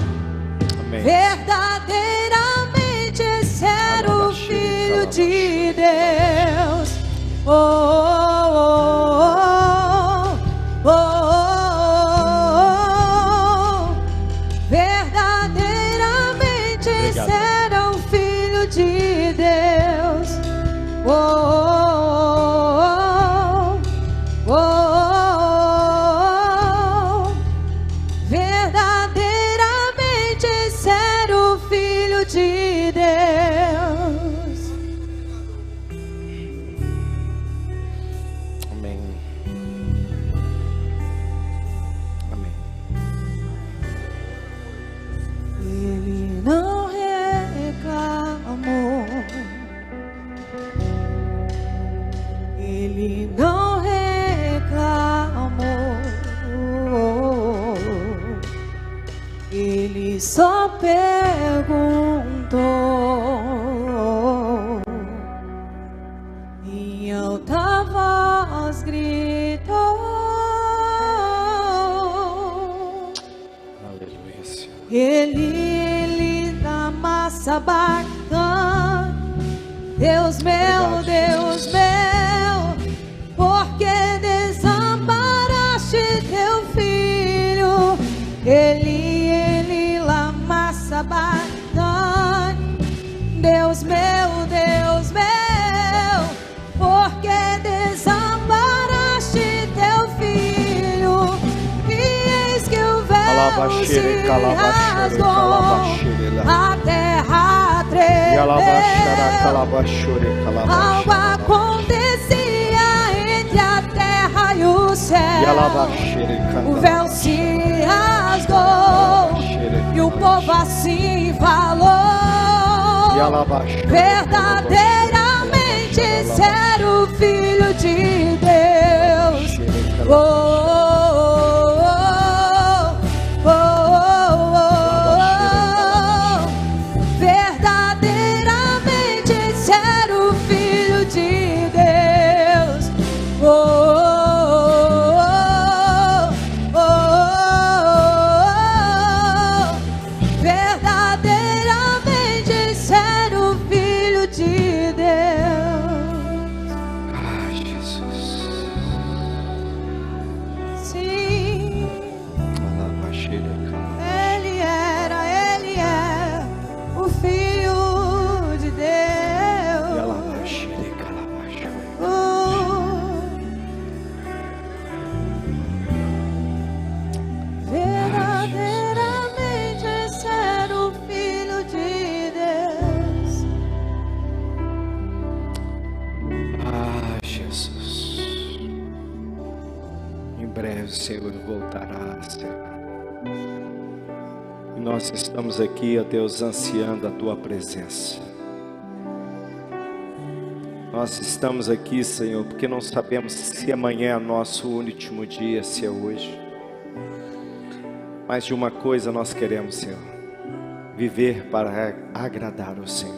Amém. Verdadeiramente esse era o Filho de Deus. Oh, oh, oh, oh, oh. Verdadeiramente esse era o Filho de Deus. Oh, oh, oh, oh. Verdadeiramente esse era o Filho de Deus. Ele não reclamou. Ele só perguntou. Em alta voz gritou. Aleluia, Senhor. Ele lama sabachthani, Deus meu, Deus meu, porque desamparaste teu filho. Ele lama sabachthani, Deus meu, porque desamparaste teu filho. E eis que o véu se rasgou, a terra tremeu. Algo acontecia entre a terra e o céu. O véu se rasgou e o povo assim falou: verdadeiramente ser o Filho de Deus. Oh, oh, oh, oh, oh. Verdadeiramente ser o Filho de Deus. Oh, oh, oh, oh. Verdadeiramente ser o Filho de Deus. Ai, Jesus. Sim, ele é o Filho de Deus. Verdadeiramente ser o Filho de Deus. Ah, Jesus. Em breve o Senhor voltará, Senhor. E nós estamos aqui, ó Deus, ansiando a Tua presença. Nós estamos aqui, Senhor, porque não sabemos se amanhã é nosso último dia, se é hoje. Mas de uma coisa nós queremos, Senhor: viver para agradar o Senhor.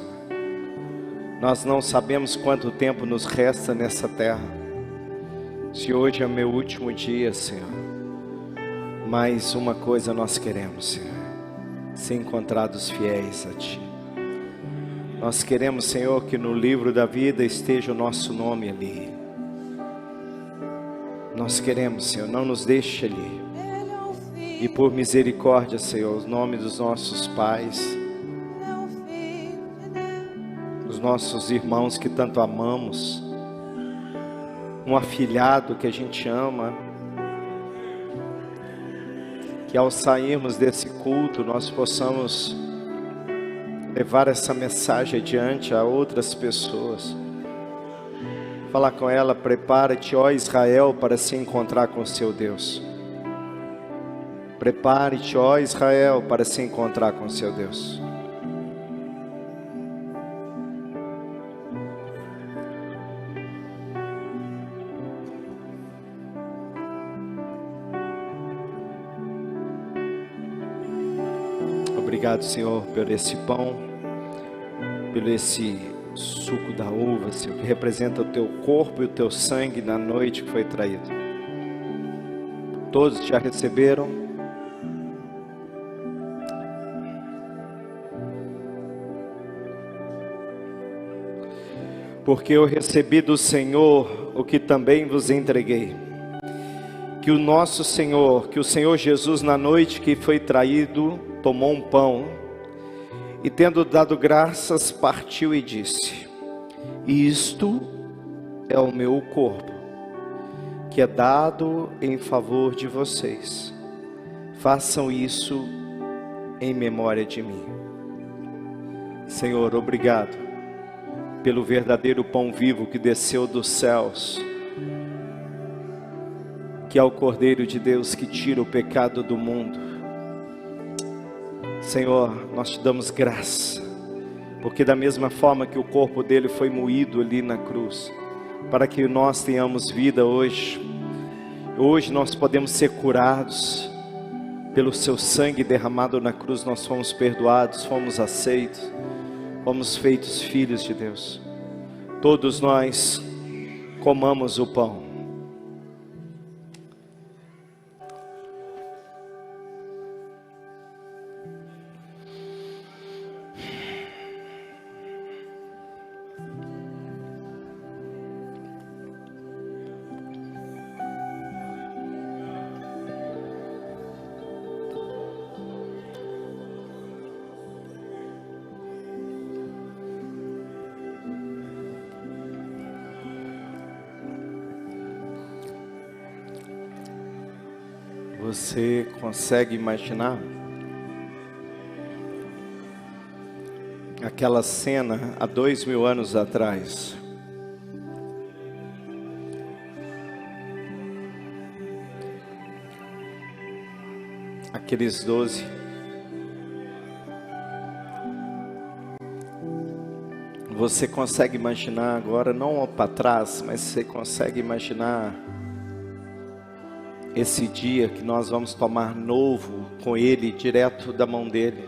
Nós não sabemos quanto tempo nos resta nessa terra. Se hoje é meu último dia, Senhor, mas uma coisa nós queremos, Senhor: ser encontrados fiéis a Ti. Nós queremos, Senhor, que no livro da vida esteja o nosso nome ali. Nós queremos, Senhor, não nos deixe ali. E por misericórdia, Senhor, os nomes dos nossos pais, dos nossos irmãos que tanto amamos, um afilhado que a gente ama, que ao sairmos desse culto nós possamos levar essa mensagem adiante a outras pessoas. Falar com ela: prepara-te, ó Israel, para se encontrar com seu Deus. Prepare-te, ó Israel, para se encontrar com seu Deus. Obrigado, Senhor, por esse pão, por esse suco da uva, Senhor, que representa o Teu corpo e o Teu sangue na noite que foi traído. Todos já receberam? Porque eu recebi do Senhor o que também vos entreguei, que o nosso Senhor, que o Senhor Jesus, na noite que foi traído, tomou um pão e, tendo dado graças, partiu e disse: isto é o meu corpo, que é dado em favor de vocês. Façam isso em memória de mim. Senhor, obrigado pelo verdadeiro pão vivo que desceu dos céus, que é o Cordeiro de Deus que tira o pecado do mundo. Senhor, nós te damos graça, porque da mesma forma que o corpo dele foi moído ali na cruz, para que nós tenhamos vida hoje, hoje nós podemos ser curados. Pelo seu sangue derramado na cruz nós fomos perdoados, fomos aceitos, fomos feitos filhos de Deus. Todos nós comamos o pão. Você consegue imaginar aquela cena há 2000 anos atrás? Aqueles 12. Você consegue imaginar agora, não para trás, mas você consegue imaginar esse dia que nós vamos tomar novo com Ele, direto da mão dEle.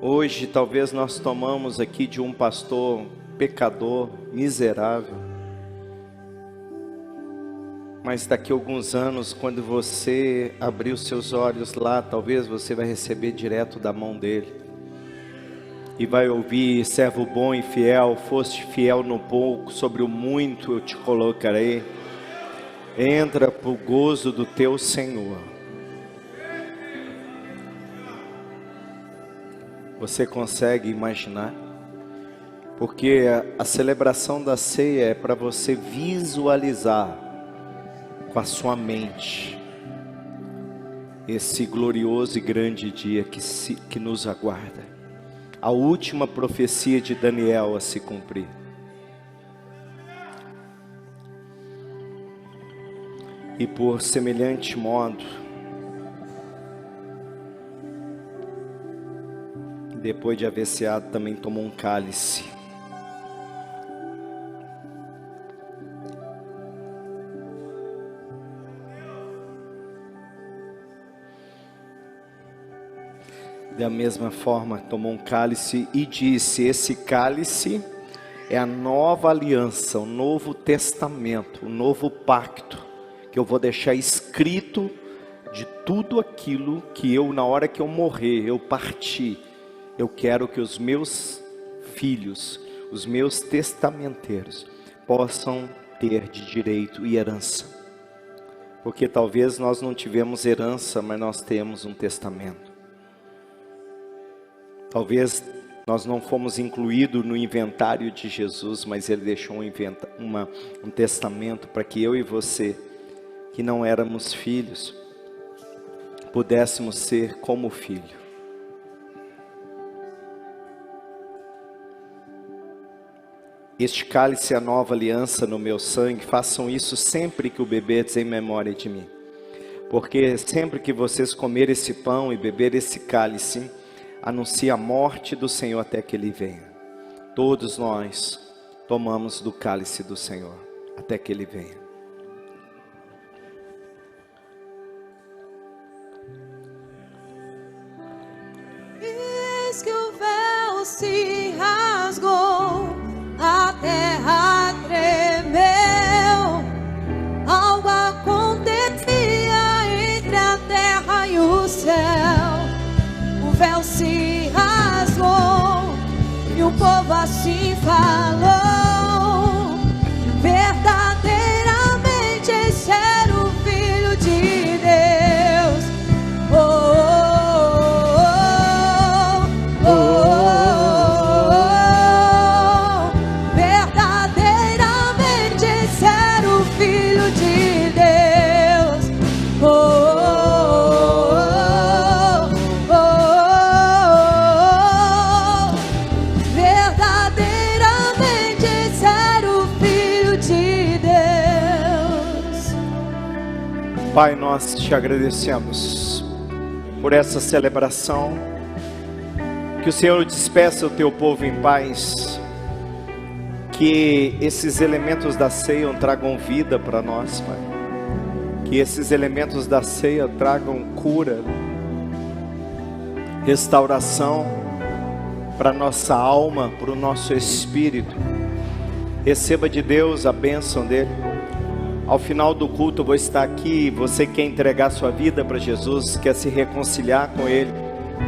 Hoje talvez nós tomamos aqui de um pastor pecador, miserável. Mas daqui a alguns anos, quando você abrir os seus olhos lá, talvez você vai receber direto da mão dEle. E vai ouvir: servo bom e fiel, foste fiel no pouco, sobre o muito eu te colocarei. Entra para o gozo do teu Senhor. Você consegue imaginar? Porque a celebração da ceia é para você visualizar com a sua mente esse glorioso e grande dia que nos aguarda. A última profecia de Daniel a se cumprir. E por semelhante modo, depois de haver ceado, também tomou um cálice. Da mesma forma, tomou um cálice e disse: esse cálice é a nova aliança, o novo testamento, o novo pacto, que eu vou deixar escrito de tudo aquilo que eu, na hora que eu morrer, eu partir, eu quero que os meus filhos, os meus testamenteiros, possam ter de direito e herança. Porque talvez nós não tivemos herança, mas nós temos um testamento. Talvez nós não fomos incluídos no inventário de Jesus, mas Ele deixou um testamento para que eu e você, que não éramos filhos, pudéssemos ser como filho. Este cálice é a nova aliança no meu sangue. Façam isso sempre que o beberdes em memória de mim. Porque sempre que vocês comerem esse pão e beber esse cálice, anuncia a morte do Senhor até que Ele venha. Todos nós tomamos do cálice do Senhor até que Ele venha. Eis que o véu se rasgou, a terra tremeu, algo acontecia entre a terra e o céu. O véu se rasgou e o povo assim falou: verdadeiramente esse era o Filho de Deus. Oh, oh, oh, oh, oh. Verdadeiramente esse era o Filho de Deus. Oh, Pai, nós te agradecemos por essa celebração. Que o Senhor despeça o teu povo em paz. Que esses elementos da ceia tragam vida para nós, Pai. Que esses elementos da ceia tragam cura, restauração para nossa alma, para o nosso espírito. Receba de Deus a bênção dele. Ao final do culto eu vou estar aqui. Você quer entregar sua vida para Jesus, quer se reconciliar com Ele,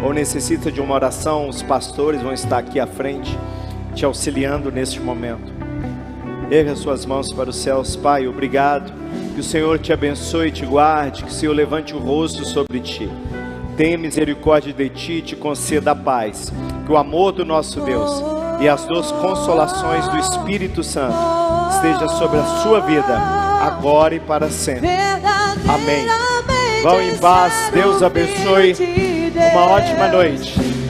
ou necessita de uma oração, os pastores vão estar aqui à frente, te auxiliando neste momento. Erga suas mãos para os céus. Pai, obrigado. Que o Senhor te abençoe e te guarde. Que o Senhor levante o rosto sobre ti, tenha misericórdia de ti e te conceda a paz. Que o amor do nosso Deus e as duas consolações do Espírito Santo esteja sobre a sua vida, agora e para sempre. Amém. Vão em paz, Deus abençoe. Uma ótima noite.